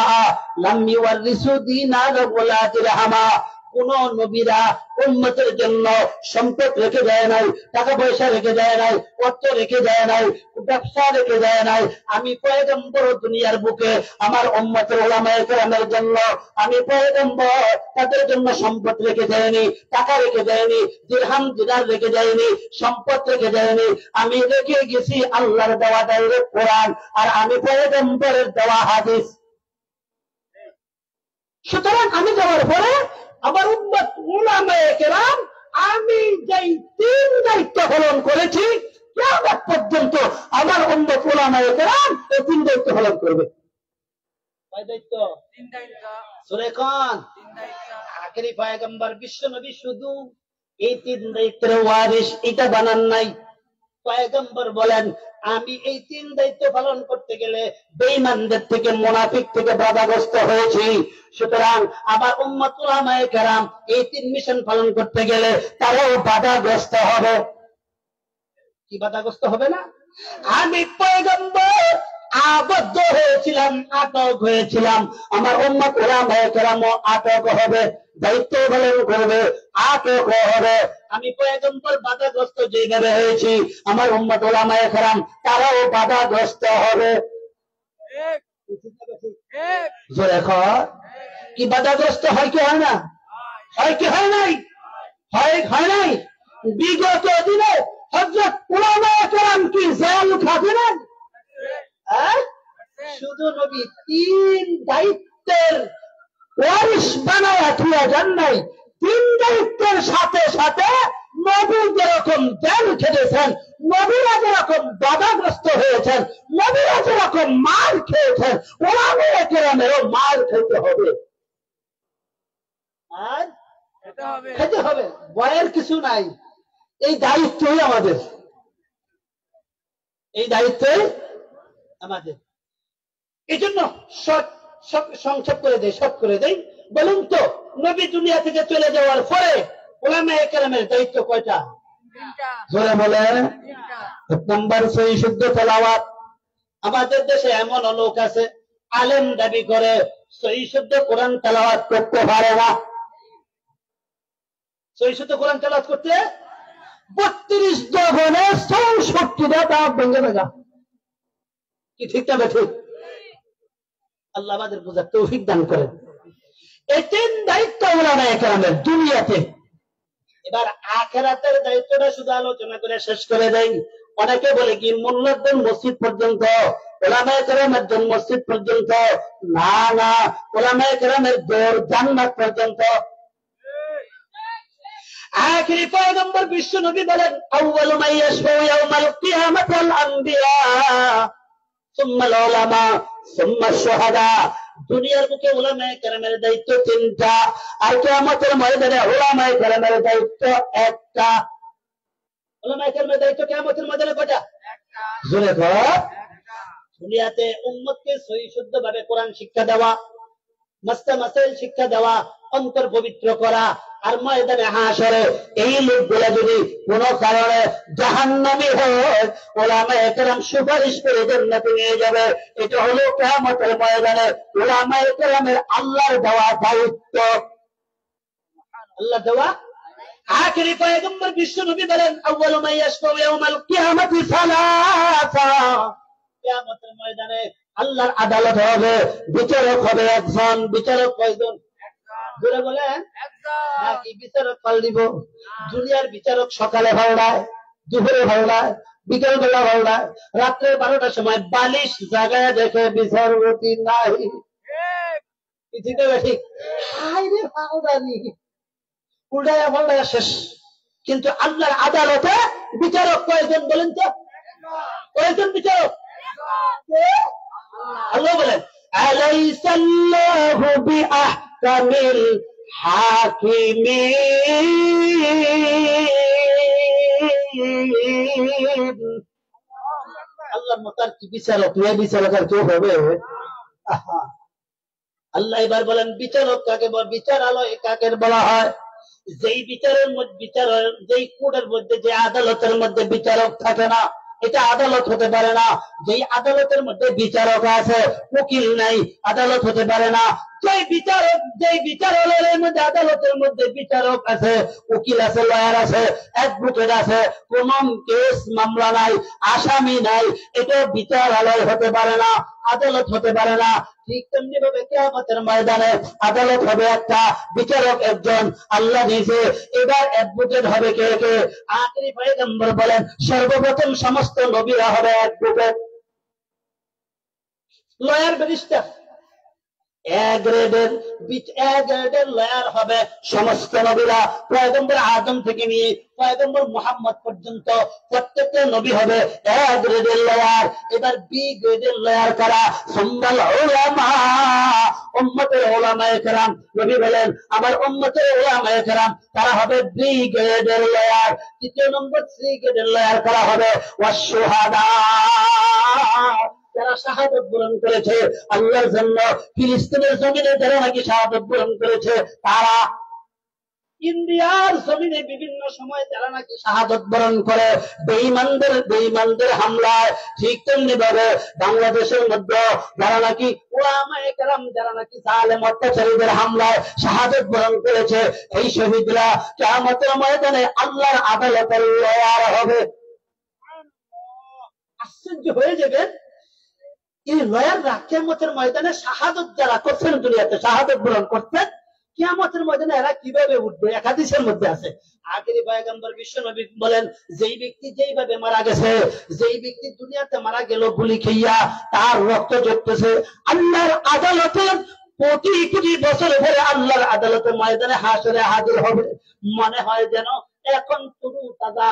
লাম ইউওয়ারিসু দিনারা ওয়ালা দিরহামা, কোন নবীরা উম্মতের জন্য সম্পদ রেখে যায় নাই, টাকা পয়সা রেখে যায় নাই, অর্থ রেখে যায় নাই, ব্যবসা রেখে যায় নাই। আমি পয়গম্বর দুনিয়ার বুকে আমার উম্মতের উলামায়ে কেরামের জন্য আমি পয়গম্বর তাদের জন্য সম্পদ রেখে যায়নি, টাকা রেখে যায়নি, দিরহাম দিনার রেখে যায়নি, সম্পদ রেখে যায়নি। আমি রেখে গেছি আল্লাহর দেওয়া ডাইরেক্ট কোরআন, আর আমি পয়গম্বরের দেওয়া হাদিস। সুতরাং আমি যাওয়ার পরে আমার উম্মত উলামায়ে কেরাম আমি যেই 3 দায়িত্ব পালন করেছি কিয়ামত পর্যন্ত আমার উম্মত উলামায়ে কেরাম এই 3 দায়িত্ব পালন করবে। কয় দায়িত্ব? 3 দায়িত্ব। সূরা কোন? 3 দায়িত্ব। আখেরি পয়গম্বর বিশ্ব নবী শুধু এই 3 দায়িত্বের ওয়ারিস এটা বানান নাই। পয়গম্বর বলেন আমি এই 3 দায়িত্ব পালন করতে গেলে বেঈমানদের থেকে মুনাফিক থেকে বাধাগ্রস্ত হয়েছি। সুতরাং আমার উম্মত উলামায়ে কেরাম এই 3 মিশন পালন করতে গেলে তারাও বাধাগ্রস্ত হবে। কি বাধাগ্রস্ত হবে না? আমি পয়গম্বর আবদ্ধ হয়েছিলাম, আটক হয়েছিলাম, আমার উম্মত উলামায়ে কেরামও আটক হবে, দায়িত্ব পালন করবে, আটক হবে। আমি পয়গম্বর বাধাগ্রস্ত যেভাবে হয়েছি আমার উম্মত উলামায়ে কেরাম তারাও বাধাগ্রস্ত হবে। কি বাধাগ্রস্ত হয় কি হয় না? হয় কি হয় নাই? হয় নাই? বিগত দিনে হযরত উলামায়ে কেরাম কি জেল খাটেন? শুধু নবী 3 দায়িত্বের ওয়ারিস বানায়া থুয়া যান নাই। 3 দায়িত্বের সাথে সাথে নবী যেরকম জেল খেটেছেন, নবীরা যেরকম বাধাগ্রস্ত হয়েছেন, নবীরা যেরকম মার খেয়েছেন, উলামায়ে কেরামেরও মার খেতে হবে। আর খেতে হবে, ভয়ের কিছু নাই। এই দায়িত্বই আমাদের, এই দায়িত্বই আমাদের। এই জন্য সংক্ষেপ করে দেয়, শর্ট করে দেয়। বলুন তো নবী দুনিয়া থেকে চলে যাওয়ার পরে উলামায়ে কেরামের দায়িত্ব কয়টা? 3টা। জোরে বলেন। 1 নম্বর সহিহ শুদ্ধ তেলাওয়াত। আমাদের দেশে এমন লোক আছে আলেম দাবি করে সহিহ শুদ্ধ কোরআন তেলাওয়াত করতে পারে না। সহিহ শুদ্ধ কোরআন তেলাওয়াত করতে 32 দফনে 64টা দাঁত ভেঙে গেছে। কি ঠিক না ঠিক? আল্লাহ আমাদের বোঝার তৌফিক দান করেন। এই 3 দায়িত্ব উলামায়ে কেরামের দুনিয়াতে। এবার আখিরাতের দায়িত্বটা শুধু আলোচনা করে শেষ করে দেই। অনেকে বলে কি মোল্লাদের মসজিদ পর্যন্ত, উলামায়ে কেরামের জন্য মসজিদ পর্যন্ত না, না, উলামায়ে কেরামের দৌড় জান্নাত পর্যন্ত। আখিরি পয়গম্বর বিশ্ব নবী বলেন আউয়ালু মান ইয়াশফাউ ইয়াওমাল কিয়ামাতিল আম্বিয়া সুম্মাল উলামা সুম্মাশ শুহাদা। দুনিয়ার বুকে উলামায়ে কেরামের দায়িত্ব 3টা, আর কিয়ামতের ময়দানে উলামায়ে কেরামের দায়িত্ব 1টা। উলামায়ে কেরামের দায়িত্ব কিয়ামতের ময়দানে কয়টা? 1টা। জোরে কর। দুনিয়াতে উম্মতকে সহিহ শুদ্ধভাবে কোরআন শিক্ষা দেওয়া, মাসলা মাসাইল শিক্ষা দেওয়া, অন্তর পবিত্র করা, আর ময়দানে হাসরে এই লোকগুলা যদি কোন কারণে জাহান্নামী হয় উলামায়ে কেরাম সুপারিশ করে জান্নাতে নিয়ে যাবে। এটা হলো কিয়ামতের ময়দানে উলামায়ে কেরামের আল্লাহর দেওয়া দায়িত্ব, আল্লাহ দেওয়া। আখিরি পয়গম্বর বিশ্ব নবী বলেন আউয়ালু মান ইয়াশফাউ ইয়াওমাল কিয়ামাতি সালাসা। কিয়ামতের ময়দানে আল্লাহর আদালত হবে, বিচারক হবে একজন। বিচারক কয়জন? জোরে বলেন। নাকি বিচারক পাল দিব? দুনিয়ার বিচারক সকালে ভাড়ায়, দুপুরে ভাড়ায়, বিকেল বেলা ভালো না, রাত্রে 12টার সময় বালিশ জাগায় দেখে বিচারপতি নাই। ঠিক ঠিক, হাই রে পাউদানি, উল্টায়া পাল্টায়া শেষ। কিন্তু আল্লাহর আদালতে বিচারক কয়জন বলেন তো? কয়জন বিচারক? আল্লাহ বলেন আলাইসাল্লাহু বিআহকামিল হাকিমিন। আল্লাহর মত আর কি বিচারক নেই, বিচারক আর কেউ হবে? আল্লাহ এবার বলেন বিচারক কাকে বলে, বিচারালয় কাকে বলা হয়? যেই বিচারের মধ্যে যেই কোর্টের মধ্যে, যে আদালতের মধ্যে বিচারক থাকে না, এটা আদালত হতে পারে না। যেই আদালতের মধ্যে বিচারক আছে, উকিল নাই, আদালত হতে পারে না। যেই বিচারালয়ের মধ্যে, আদালতের মধ্যে বিচারক আছে, উকিল আছে, লয়ার আছে, অ্যাডভোকেট আছে, কোন কেস মামলা নাই, আসামি নাই, এটা বিচারালয় হতে পারে না, আদালত হতে পারে না। ঠিক তেমনি ভাবে কিয়ামতের ময়দানে আদালত হবে একটা, বিচারক একজন, আল্লাহ নিজে। এবার অ্যাডভোকেট হবে কে কে? আখেরি পয়গম্বর বলেন সর্বপ্রথম সমস্ত নবীরা হবে অ্যাডভোকেট, লয়ার, ব্যারিস্টার। এ গ্রেডের লয়ার হবে সমস্ত নবীরা। পয়গম্বর আদম থেকে নিয়ে পয়গম্বর মুহাম্মদ পর্যন্ত প্রত্যেকটা নবী হবে এ গ্রেডের লয়ার। এবার বি গ্রেডের লয়ার কারা? সুন্নাল উলামা, উম্মতের উলামায়ে কেরাম। নবী বলেন আমার উম্মতের উলামায়ে কেরাম, তারা হবে বি গ্রেডের লয়ার। তৃতীয় নম্বর সি গ্রেডের লয়ার কারা হবে? ওয়াশ-শুহাদা, যারা শাহাদাত বরণ করেছে আল্লাহর জন্য, ফিলিস্তিনের জমিনে যারা নাকি শাহাদাত বরণ করেছে, তারা ইন্ডিয়ার জমিনে বিভিন্ন সময় যারা নাকি শাহাদাত বরণ করে বেঈমানদের হামলায়, ঠিক তেমনি ভাবে বাংলাদেশের মধ্যে যারা নাকি উলামায়ে কেরাম, যারা নাকি জালেম অত্যাচারীদের হামলায় শাহাদাত বরণ করেছে, এই শহীদরা কিয়ামতের ময়দানে আল্লাহর আদালতের লয়ার হবে। আশ্চর্য হয়ে যাবে, এই লয়াররা কিয়ামতের ময়দানে শাহাদাত যারা করছেন, দুনিয়াতে শাহাদাত বরণ করছেন, কিয়ামতের ময়দানে এরা কিভাবে উঠবে? এক হাদিসের মধ্যে আছে, আখেরি পয়গম্বর বিশ্ব নবী বলেন যেই ব্যক্তি যেইভাবে মারা গেছে, যেই ব্যক্তি দুনিয়াতে মারা গেল গুলি খেইয়া, তার রক্ত ঝরতেছে, আল্লাহর আদালতে কোটি কোটি বছর পরে আল্লাহর আদালতে ময়দানে হাসরে হাজির হবে। মনে হয় যেন এখন তরু তাজা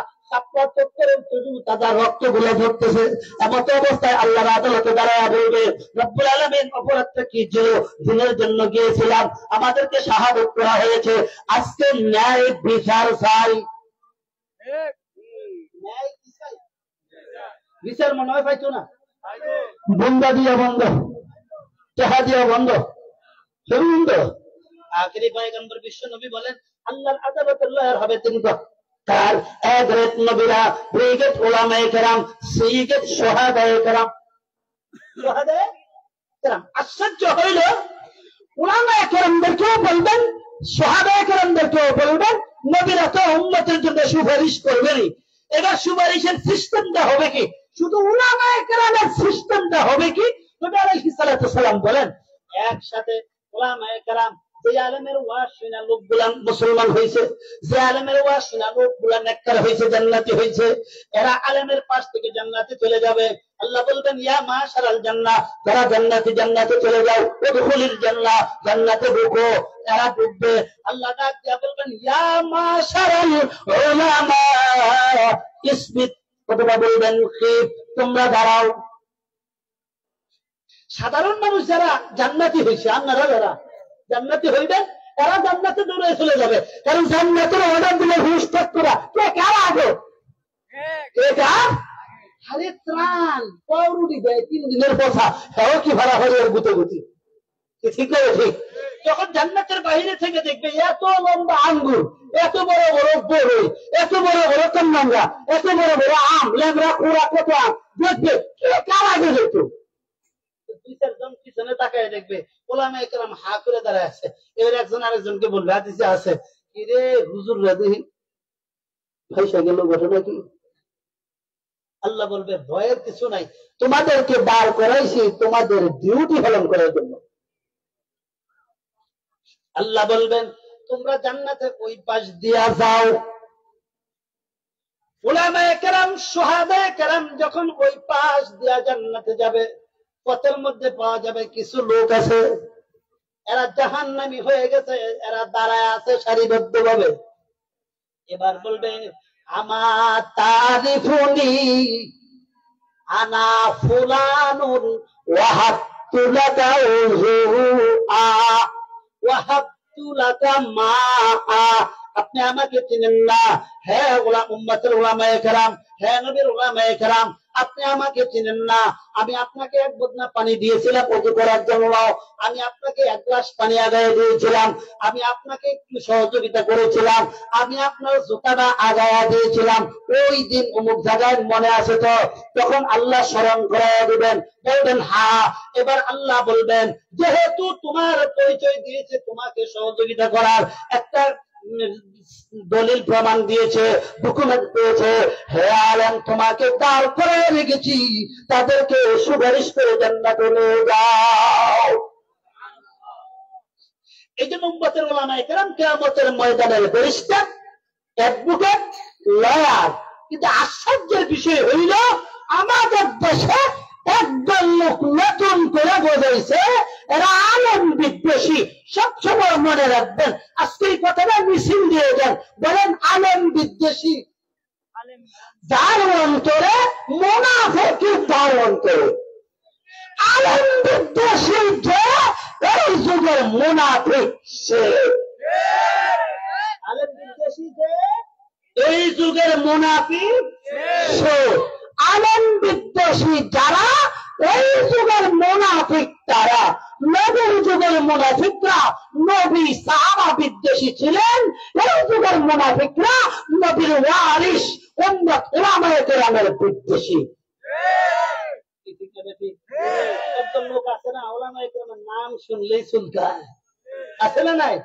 তাজা রক্ত গুলো ধরতেছে। এমত অবস্থায় আল্লাহর আদালতে দাঁড়ায় বলবে রব্বুল আলামিন, অপরাধটা কি ছিল? দিনের জন্য গিয়েছিলাম, আমাদেরকে শাহাদাত করা হয়েছে, আজকে ন্যায় বিচার চাই। বিচার মনে হয় পাইতো না, বন্ধা দিয়া বন্ধ, টাকা দিয়া বন্ধ, সব বন্ধ। আখেরি পয়গম্বর বিশ্ব নবী বলেন আল্লাহর আদালতের লয়ার হবে তিনটা। তার এক গ্রেড নবীরা, দুই গ্রেড উলামায়ে কেরাম, সি গ্রেড শুহাদায়ে কেরাম। আশ্চর্য হইল, উলামায়ে কেরামদেরকেও বলবেন, শুহাদায়ে কেরামদেরকেও বলবেন, নবীরা তো উম্মতের জন্য সুপারিশ করবেনই। এবার সুপারিশের সিস্টেমটা হবে কি? শুধু উলামায়ে কেরামের সিস্টেমটা হবে কি? নবী আলাইহিস সালাতু সালাম বলেন একসাথে উলামায়ে কেরাম, যে আলেমের ওয়াজ শুনে লোকগুলা মুসলমান হয়েছে, যে আলেমের ওয়াজ শুনে লোকগুলা নেককার হয়েছে, জান্নাতি হয়েছে, এরা আলেমের পাশ থেকে জান্নাতে চলে যাবে। আল্লাহ বলবেন ইয়া মাশারাল জান্নাহ, যারা জান্নাতে চলে যাও, উদখুলিল জান্নাহ, জান্নাতে ঢুকো। এরা ঢুকবে, আল্লাহ ডাক দিয়া বলবেন ইয়া মাশারাল উলামা ইসবিত, কতবা বলবেন খিফ, তোমরা দাঁড়াও। সাধারণ মানুষ যারা জান্নাতি হয়েছে, আপনারা যারা জান্নাতি হইবেন, এরা জান্নাতে দৌড়ে চলে যাবে, কারণ জান্নাতের অর্ডার দিলে হুশ করা কে কার আগে, আরে ত্রাণ পাউরুটি দেয় 3 দিনের কথা, তাও কি ভাড়া হয়ে ওর গুতে গুতি, ঠিক আছে? ঠিক যখন জান্নাতের বাইরে থেকে দেখবে এত লম্বা আঙ্গুর, এত বড় বড় বড়ই, এত বড় বড় কন্যাঙ্গা, এত বড় বড় আম, লেবরা কুড়া কত আম দেখবে, কে কার আগে যেত? 2-4 জন পিছনে তাকায় দেখবে উলামায়ে কেরাম হা করে দাঁড়ায় আছে। এবার একজন আরেকজনকে বলবে হাদিসে আছে, কি রে হুজুর রাদি পয়সা গেল, ঘটনা কি? আল্লাহ বলবে ভয়ের কিছু নাই, তোমাদেরকে দাঁড় করাইছি তোমাদের ডিউটি পালন করার জন্য। আল্লাহ বলবেন তোমরা জান্নাতের ওই পাশ দিয়া যাও, উলামায়ে কেরাম শুহাদায়ে কেরাম যখন ওই পাশ দিয়া জান্নাতে যাবে, পথের মধ্যে পাওয়া যাবে কিছু লোক আছে, এরা জাহান্নামী হয়ে গেছে, এরা দাঁড়ায় আছে সারিবদ্ধভাবে। এবার বলবে আমা তারিফুনি আনা ফুলানুন ওয়াহাবতু লাকা উযুআ ওয়াহাবতু লাকা মাআ। আপনি আমাকে চিনেন না, হে উম্মতের উলামায়ে কেরাম, হে নবীর উলামায়ে কেরাম, আপনি আমাকে চিনেন না। আমি আপনাকে এক বদনা পানি দিয়েছিলাম ওযু করার জন্য, আমি আপনাকে এক গ্লাস পানি আগায় দিয়েছিলাম, আমি আপনাকে একটু সহযোগিতা করেছিলাম, আমি আপনার জুতাটা আগায়া দিয়েছিলাম। ওই দিন অমুক জায়গায় মনে আছে তো? তখন আল্লাহ স্মরণ করাইয়া দিবেন, বলবেন হ্যাঁ। এবার আল্লাহ বলবেন যেহেতু তোমার পরিচয় দিয়েছে, তোমাকে সহযোগিতা করার একটা দলিল প্রমাণ দিয়েছে, ডকুমেন্ট দিয়েছে, হে আলেম তোমাকে দাঁড় করে রেখেছি, তাদেরকে সুপারিশ করে জান্নাতে নিয়ে যাও। এই জন্য উম্মতের উলামায়ে কেরাম কিয়ামতের ময়দানের ফেরেশতা, অ্যাডভোকেট, লয়ার। কিন্তু আশ্চর্যের বিষয় হইল আমাদের দেশে একদল লোক নতুন করে বোঝাইছে এরা আলেম বিদ্বেষী। সবসময় মনে রাখবেন, আজকে এই কথাটা মিছিল দিয়ে যান, বলেন আলেম বিদ্বেষী যার অন্তরে, মুনাফিকি যার অন্তরে। আলেম বিদ্বেষী যে এই যুগের মুনাফিক সে। আলেম বিদ্বেষী যে এই যুগের মুনাফিক সে। আলেম বিদ্বেষী যারা এই যুগের মুনাফিক তারা। নবীর যুগের মুনাফিকরা নবী সাহাবা বিদ্বেষী ছিলেন, এই যুগের মুনাফিকরা নবীর ওয়ারিস উম্মত উলামায়ে কেরামের বিদ্বেষী। একজন লোক আছে না, উলামায়ে কেরামের নাম শুনলেই চুলকায়, আছে না নাই?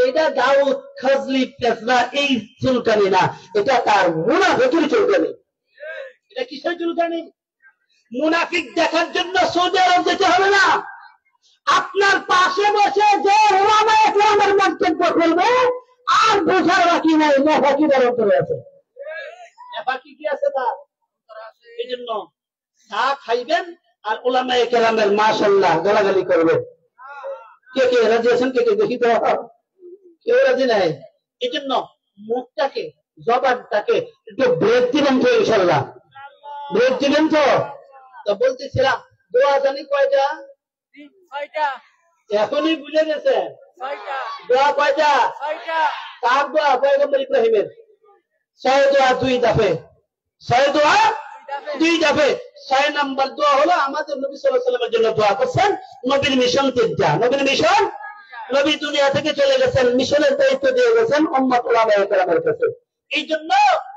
এটা দাউদ খাজলি পেছনা এই চুলকানি না, এটা তার মুনাফিকের চুলকানি। এটা কিসের চুলকানি? মুনাফিক দেখার জন্য সৌদি আরব যেতে হবে না। আপনার পাশে বসে যে উলামায়ে কেরামের মন্তব্য করবে আর বোঝার বাকি নাই, নেফাকি বরং করে আছে। নেফাকি কি আছে তার? এই জন্য চা খাইবেন আর উলামায়ে কেরামের মাশাআল্লাহ গালাগালি করবেন। কে কে রাজি আছেন? কে কে দেখি তো। কেউ রাজি নাই। এই জন্য মুখটাকে, জবানটাকে একটু ব্রেক দিবেন তো ইনশাআল্লাহ। ব্রেক দিবেন তো? তো বলতেছিলাম দোয়া জানি কয়টা? 6টা। এখনই বুঝে গেছে 6টা। দোয়া কয়টা? 6টা। কার দোয়া? পয়গম্বর ইব্রাহিমের। 6 দোয়া 2 দফে। 6 দোয়া 2 দফে। 6 নাম্বার দোয়া হলো আমাদের নবী সাল্লাল্লাহু আলাইহি ওয়াসাল্লামের জন্য দোয়া করছেন। নবীর মিশন 3টা। নবীর মিশন, নবী দুনিয়া থেকে চলে গেছেন, মিশনের দায়িত্ব দিয়ে গেছেন উম্মত উলামায়ে কেরামের কাছে। এই জন্য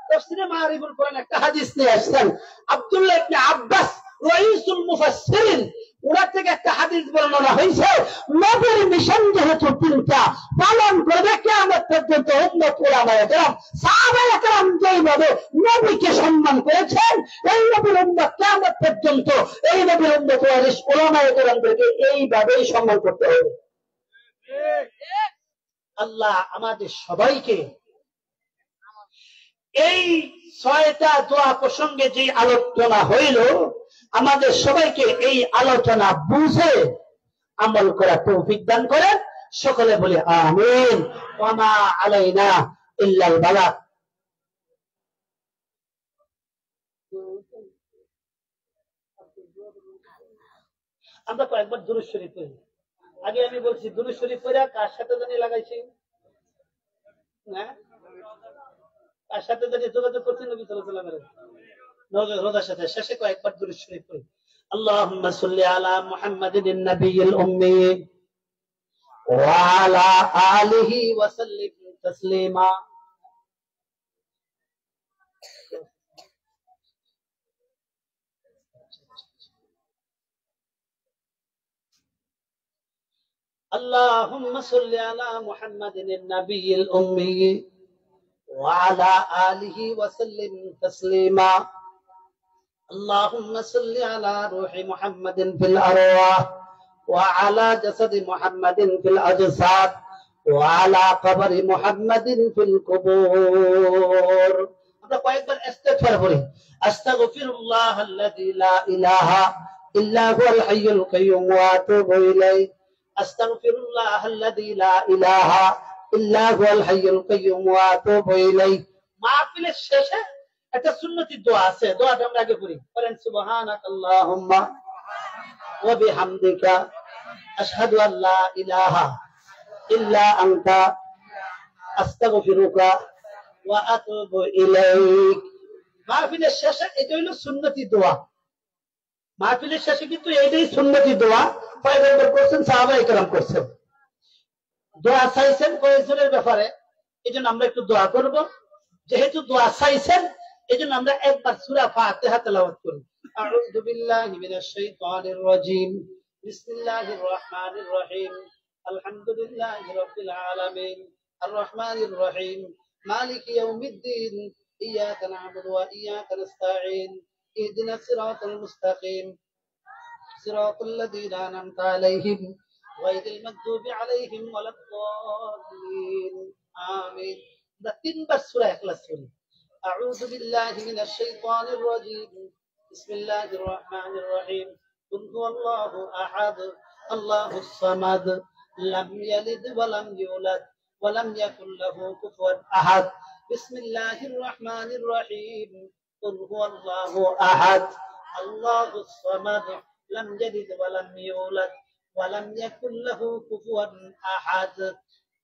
তাফসীরে মারিফুল কোরআন একটা হাদিস নিয়ে আসছেন। আব্দুল্লাহ ইবনে আব্বাস রাইসুল মুফাসসিরিন, ওনার থেকে একটা হাদিস বর্ণনা হয়েছে, নবীর মিশন যেহেতু 3টা, পালন করবে কিয়ামত পর্যন্ত উম্মত উলামায়ে কেরাম। সাহাবায়ে কেরাম যেইভাবে নবীকে সম্মান করেছেন, এই নবীর উম্মত কিয়ামত পর্যন্ত এই নবীর উম্মত ওয়ারিস উলামায়ে কেরামদেরকে এইভাবেই সম্মান করতে হবে। আল্লাহ আমাদের সবাইকে এই 6টা দোয়া প্রসঙ্গে যে আলোচনা হইল, আমাদের সবাইকে এই আলোচনা বুঝে আমল করা তৌফিক দান করেন। সকলে বলি আমিন। ওয়া মা আলাইনা ইল্লাল বালাগ। আমরা কয়েকবার দুরূদ শরীফ পড়ি। আগে আমি বলছি দুরূদ শরীফ পড়া কার সাথে জানি লাগাইছি না? কার সাথে জানি যোগাযোগ করছি? নবী সাল্লাল্লাহু আলাইহি ওয়াসাল্লামের রোজার সাথে। শেষে কয়েকবার দুরূদ শরীফ পড়ি। আল্লাহুম্মা সাল্লি আলা মুহাম্মাদিন নাবিয়্যিল উম্মি ওয়া আলা আলিহি ওয়া সাল্লিম তাসলিমা। اللهم صل على محمد النبي الأمي وعلى آله وسلم تسليما. اللهم صل على روح محمد في الأرواح وعلى جسد محمد في الأجساد وعلى قبر محمد في القبور. আমরা কয়েকবার ইস্তেগফার পড়ি, আস্তাগফিরুল্লাহাল্লাযী লা ইলাহা ইল্লা হুয়াল হাইয়ুল কাইয়্যুম ওয়া আতুবু ইলাইহি, আস্তাগফিরুল্লাহাল্লাযী লা ইলাহা ইল্লা হুয়াল হাইয়ুল কাইয়্যুম ওয়া আতুবু ইলাইহি। মাহফিলের শেষে একটা সুন্নতি দোয়া আছে, দোয়াটা আমরা আগে পড়ি। করেন সুবহানাকাল্লাহুম্মা ওয়া বিহামদিকা আশহাদু আল্লা ইলাহা ইল্লা আনতা আস্তাগফিরুকা ওয়া আতুবু ইলাইক। মাহফিলের শেষে এটা হলো সুন্নতি দোয়া। মাহফিলের শেষে কিন্তু এইটাই সুন্নতি দোয়া। পয়গম্বর করছেন, সাহাবায়ে কেরাম করছেন। দোয়া চাইছেন কয়েকজনের ব্যাপারে, এজন্য আমরা একটু দোয়া করব। যেহেতু দোয়া চাইছেন, এজন্য আমরা একবার সূরা ফাতিহা তেলাওয়াত করি। আউযু বিল্লাহি মিনাশ শাইতানির রাজীম। বিসমিল্লাহির রহমানির রহিম। আলহামদুলিল্লাহি রাব্বিল আলামিন। আর রহমানির রহিম। মালিকি ইয়াউমিদ্দিন। ইয়াকা না'বুদু ওয়া ইয়াকা নাস্তাঈন। ইহদিনাস সিরাতাল মুস্তাকিম। সিরাতাল লাযীনা আন'আমতা আলাইহিম গায়রিল মাগদুবি আলাইহিম ওয়ালাদ-দাল্লিন। আমিন। আমরা তিনবার সূরা ইখলাস পড়ি। আউযু বিল্লাহি মিনাশ শাইতানির রাজীম। বিসমিল্লাহির রহমানির রহিম। কুল হুয়াল্লাহু আহাদ, আল্লাহুস সামাদ, লাম ইয়ালিদ ওয়া লাম ইউলাদ ওয়া লাম ইয়াকুল লাহু কুফুয়ান আহাদ। বিসমিল্লাহির রহমানির রহিম। কুল হুয়াল্লাহু আহাদ, আল্লাহুস সামাদ, লাম ইয়ালিদ ওয়া লাম ইউলাদ ওয়া লাম ইয়াকুল লাহু কুফুয়ান আহাদ।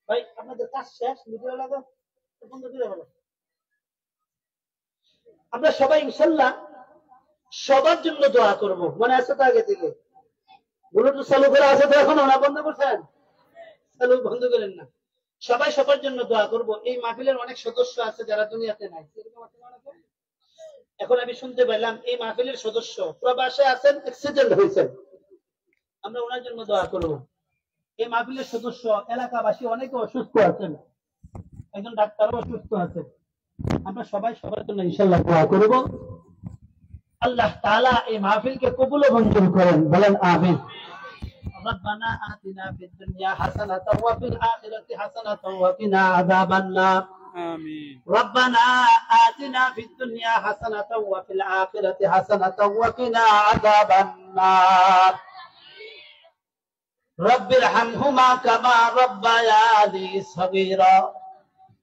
ভাই আমাদের কাজ শেষ, ভিডিও লাগা বন্ধ করে ভালো। আমরা সবাই ইনশাআল্লাহ সবার জন্য দোয়া করব। মনে আছে তো আগে থেকে? ব্লুটুথ চালু করা আছে তো এখনো না? বন্ধ করছেন? চালু বন্ধ করেন না। সবাই সবার জন্য দোয়া করব। এই মাহফিলের অনেক সদস্য আছে যারা দুনিয়াতে নাই। এখন আমি শুনতে পেলাম এই মাহফিলের সদস্য প্রবাসে আছেন, অ্যাক্সিডেন্ট হয়েছেন। আমরা ওনার জন্য দোয়া করব। এই মাহফিলের সদস্য এলাকাবাসী অনেকে অসুস্থ আছেন, একজন ডাক্তারও অসুস্থ আছেন। আমরা সবাই সবার জন্য ইনশাআল্লাহ দোয়া করব। আল্লাহ তাআলা এই মাহফিলকে কবুল ও মঞ্জুর করেন, বলেন আমিন। ربنا آتنا في الدنيا حسنة وفي الآخرة حسنة وقنا عذاب النار آمين. ربنا آتنا في الدنيا حسنة وفي الآخرة حسنة وقنا عذاب النار رب ارحمهما كما ربياني صغيرا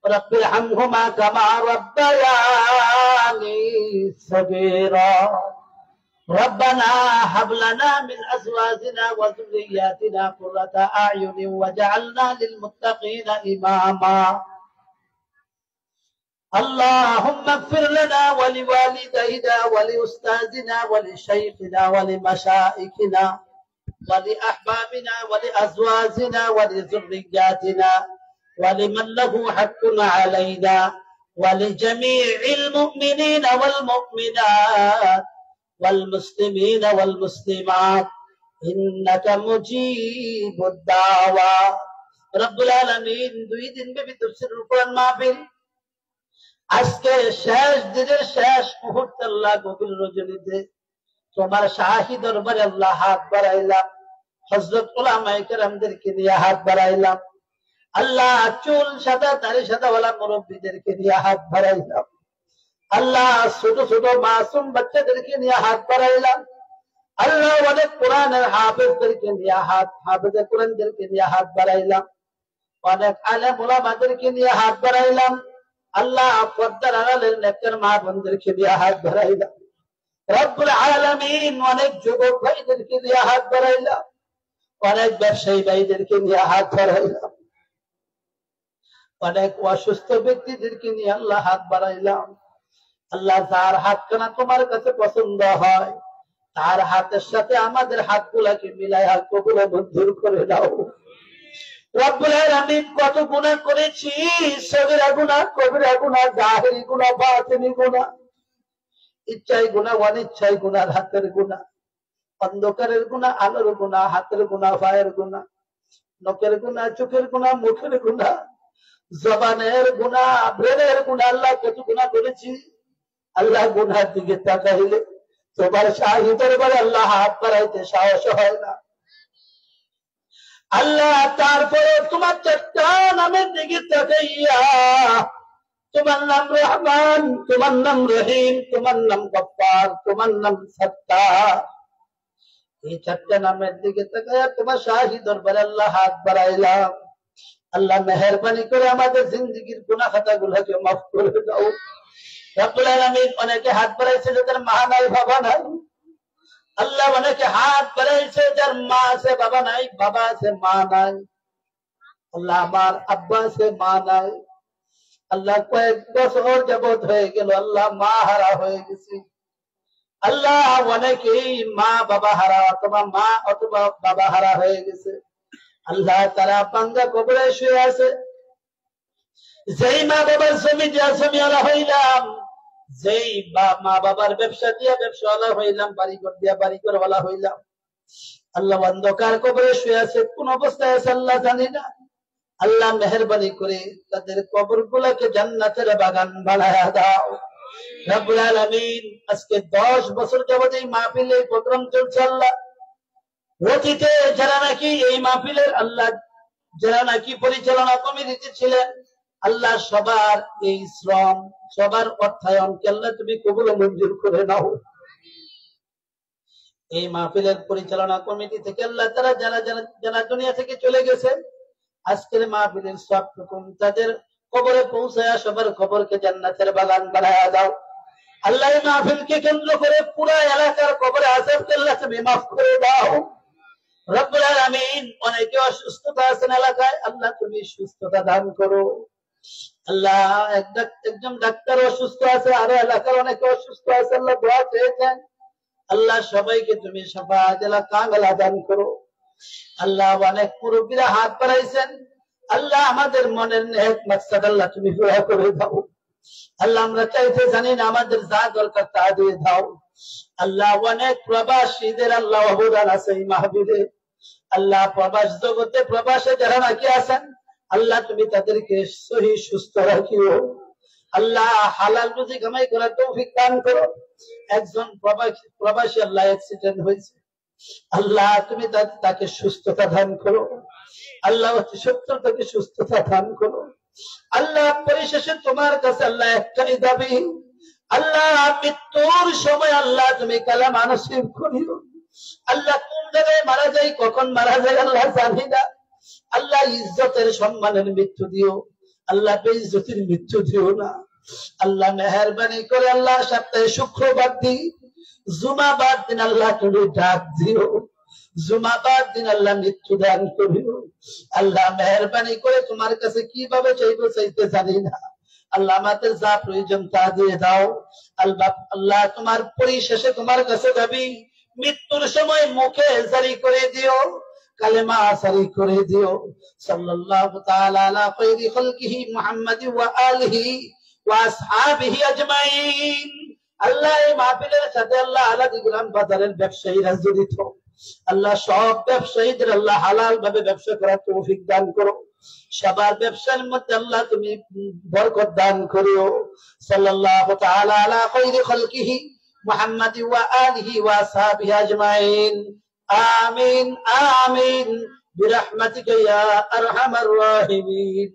رب ارحمهما كما ربياني صغيرا ربنا هب لنا من أزواجنا وذرياتنا قرة أعين واجعلنا للمتقين إماما اللهم اغفر لنا ولوالدينا ولأستاذنا ولشيخنا ولمشائخنا ولأحبابنا ولأزواجنا ولذرياتنا ولمن له حق علينا ولجميع المؤمنين والمؤمنات والمسلمين والمسلمات إنك مجيب الدعوة رب العالمين। 2 দিন ব্যাপী তাফসীরুল কোরআন মাহফিল, আজকে শেষ দিনের শেষ মুহূর্তে আল্লাহ গভীর রজনীতে তোমার শাহী দরবারে আল্লাহ হাত বাড়াইলাম। হযরত উলামায়ে কেরামদেরকে নিয়ে হাত বাড়াইলাম। আল্লাহ চুল সাদা দাড়ি সাদা ওয়ালা মুরব্বিদেরকে নিয়ে হাত বাড়াইলাম। আল্লাহ ছোট ছোট মাসুম বাচ্চাদেরকে নিয়ে হাত বাড়াইলাম। আল্লাহ অনেক কোরআনের হাফেজদেরকে নিয়ে হাফেজে কোরআনদেরকে নিয়ে হাত বাড়াইলাম। অনেক আলেম উলামাদেরকে নিয়ে হাত বাড়াইলাম। আল্লাহ পর্দার আড়ালের নেককার মা বোনদেরকে নিয়ে হাত বাড়াইলাম। রব্বুল আলামিন অনেক যুবক ভাইদেরকে নিয়ে হাত বাড়াইলাম। অনেক ব্যবসায়ী ভাইদেরকে নিয়ে হাত বাড়াইলাম। অনেক অসুস্থ ব্যক্তিদেরকে নিয়ে আল্লাহ হাত বাড়াইলাম। আল্লাহ যার হাতখানা তোমার কাছে পছন্দ হয় তার হাতের সাথে আমাদের হাতগুলাকে মিলাইয়া কবুল ও মঞ্জুর করে দাও। রব্বুল আলামিন কত গুনাহ করেছি, সগীরা গুনাহ, কবিরা গুনাহ, জাহিরি গুনাহ, বাতিনি গুনাহ, ইচ্ছাই গুনাহ, অনিচ্ছাই গুনাহ, হাতের গুনাহ, অন্ধকারের গুনাহ, আলোর গুনাহ, হাতের গুনাহ, পায়ের গুনাহ, নখের গুনাহ, চোখের গুনাহ, মুখের গুনাহ, জবানের গুনাহ, ব্রেনের গুনাহ। আল্লাহ কত গুনাহ করেছি। আল্লাহ গুনার দিকে তাকাইলে তোমার শাহী দরবারে আল্লাহ হাত বাড়াইতে সাহস হয় না। আল্লাহ তারপরে তোমার চারটা নামের দিকে তাকাইয়া তোমার নাম রহমান, তোমার নাম রহিম, তোমার নাম গফফার, তোমার নাম সত্তার। এই চারটা নামের দিকে তাকায়া তোমার শাহী দরবারে আল্লাহ হাত বাড়াইলাম। আল্লাহ মেহেরবানি করে আমাদের জিন্দেগীর গুনাহ খাতাগুলোকে মাফ করে দাও। রব্বুল আলামিন, অনেকে হাত বাড়াইছে যাদের মা নাই বাবা নাই। আল্লাহ অনেকে হাত বাড়াইছে যার মা আছে বাবা নাই, বাবা আছে মা নাই। আল্লাহ আমার আব্বা আছে মা নাই। আল্লাহ কয়েক বছর যাবৎ হয়ে গেল আল্লাহ মা হারা হয়ে গেছি। আল্লাহ অনেকেই মা বাবা হারা অথবা মা অথবা বাবা হারা হয়ে গেছে। আল্লাহ তারা বান্দা কবরে শুয়ে আছে। যেই মা বাবার জমি দিয়া জমিওয়ালা হইলাম, যেই মা বাবার ব্যবসা দিয়া ব্যবসাওয়ালা হইলাম, বাড়িঘর দিয়া বাড়িঘরওয়ালা হইলাম, আল্লাহ অন্ধকার কবরে শুয়ে আছে। কোন অবস্থায় আছে আল্লাহ জানি না। আল্লাহ মেহেরবানি করে তাদের কবর গুলাকে জান্নাতের বাগান বানায়া দাও। রব্বুল আলামিন, আজকে 10 বছর যাবত এই মাহফিলে প্রোগ্রাম চলছে। আল্লাহ অতীতে যারা নাকি এই মাহফিলের আল্লাহ যারা নাকি পরিচালনা কমিটিতে ছিলেন, আল্লাহ সবার এই শ্রম সবার অর্থায়নকে আল্লাহ তুমি কবুল ও মঞ্জুর করে নাও। এই মাহফিলের পরিচালনা কমিটি থেকে আল্লাহ তারা যারা যারা দুনিয়া থেকে চলে গেছে, আজকের মাহফিলের সবটুকু তাদের কবরে পৌঁছায়া সবার কবরকে জান্নাতের বাগান বানায়া দাও। আল্লাহ এই মাহফিলকে কেন্দ্র করে পুরা এলাকার কবরে আযাবকে আল্লাহ তুমি মাফ করে দাও। রব্বুল আলামিন, অনেকে অসুস্থতা আছেন এলাকায়, আল্লাহ তুমি সুস্থতা দান করো। আল্লাহ একজন ডাক্তার অসুস্থ আছে, আরো এলাকার অনেকে অসুস্থ আছে, আল্লাহ দোয়া চেয়েছেন। আল্লাহ সবাইকে তুমি শাফাআত কামিলা দান করো। আল্লাহ অনেক মুরব্বীরা হাত বাড়াইছেন, আল্লাহ আমাদের মনের নেক মাকসাদ আল্লাহ তুমি পুরা করে দাও। আল্লাহ আমরা চাইতে জানি না, আমাদের যা দরকার তা দিয়ে দাও। আল্লাহ অনেক প্রবাসীদের আল্লাহ অবদান আছে এই মাহফিলে। আল্লাহ প্রবাস জগতে প্রবাসে যারা নাকি আছেন, আল্লাহ তুমি তাদেরকে সহি সুস্থ রাখিও। আল্লাহ হালাল রুজি কামাই করার তৌফিক দান করো। একজন প্রবাসী আল্লাহ অ্যাক্সিডেন্ট হয়েছে, আল্লাহ তুমি তাকে সুস্থতা দান করো। আল্লাহ সত্তর থেকে সুস্থতা দান করো। আল্লাহ পরিশেষে তোমার কাছে আল্লাহ একটাই দাবি, আল্লাহ মৃত্যুর সময় আল্লাহ তুমি কালামা নসিব করিও। আল্লাহ কোন জায়গায় মারা যায়, কখন মারা যায় আল্লাহ জানি না। আল্লাহ ইজ্জতের সম্মানের মৃত্যু দিও, আল্লাহ বেইজ্জতির মৃত্যু দিও না। আল্লাহ মেহেরবানি করে আল্লাহ সপ্তাহে শুক্রবার দিন জুমাবার দিন আল্লাহ তুমি ডাক দিও। জুমাবার দিন আল্লাহ মৃত্যু দান করিও। আল্লাহ মেহেরবানি করে তোমার কাছে কিভাবে চাইবো চাইতে জানি না, আল্লাহ আমাদের যা প্রয়োজন তা দিয়ে দাও। আল্লাহ তোমার পরিশেষে তোমার কাছে যাবি, মৃত্যুর সময় মুখে জারি করে দিও, কালেমা জারি করে দিও। সাল্লাল্লাহু তাআলা আলা খায়রি খালকিহি মুহাম্মাদি ওয়া আলিহি ওয়া আসহাবিহি আজমাইন। আল্লাহ এই মাহফিলের সাথে আল্লাহ আলাদি গোলাম বাজারের ব্যবসায়ীরা জড়িত, আল্লাহ সব ব্যবসায়ীদের আল্লাহ হালাল ভাবে ব্যবসা করার তৌফিক দান করো। সবার ব্যবসার মধ্যে আল্লাহ তুমি বরকত দান করিও। সাল্লাল্লাহু তাআলা আলা খায়রি খালকিহি মুহাম্মাদি ওয়া আলিহি ওয়া আসহাবিহি আজমাইন। আমিন আমিন বিরহমাতিকা ইয়া আরহামার রাহিমিন।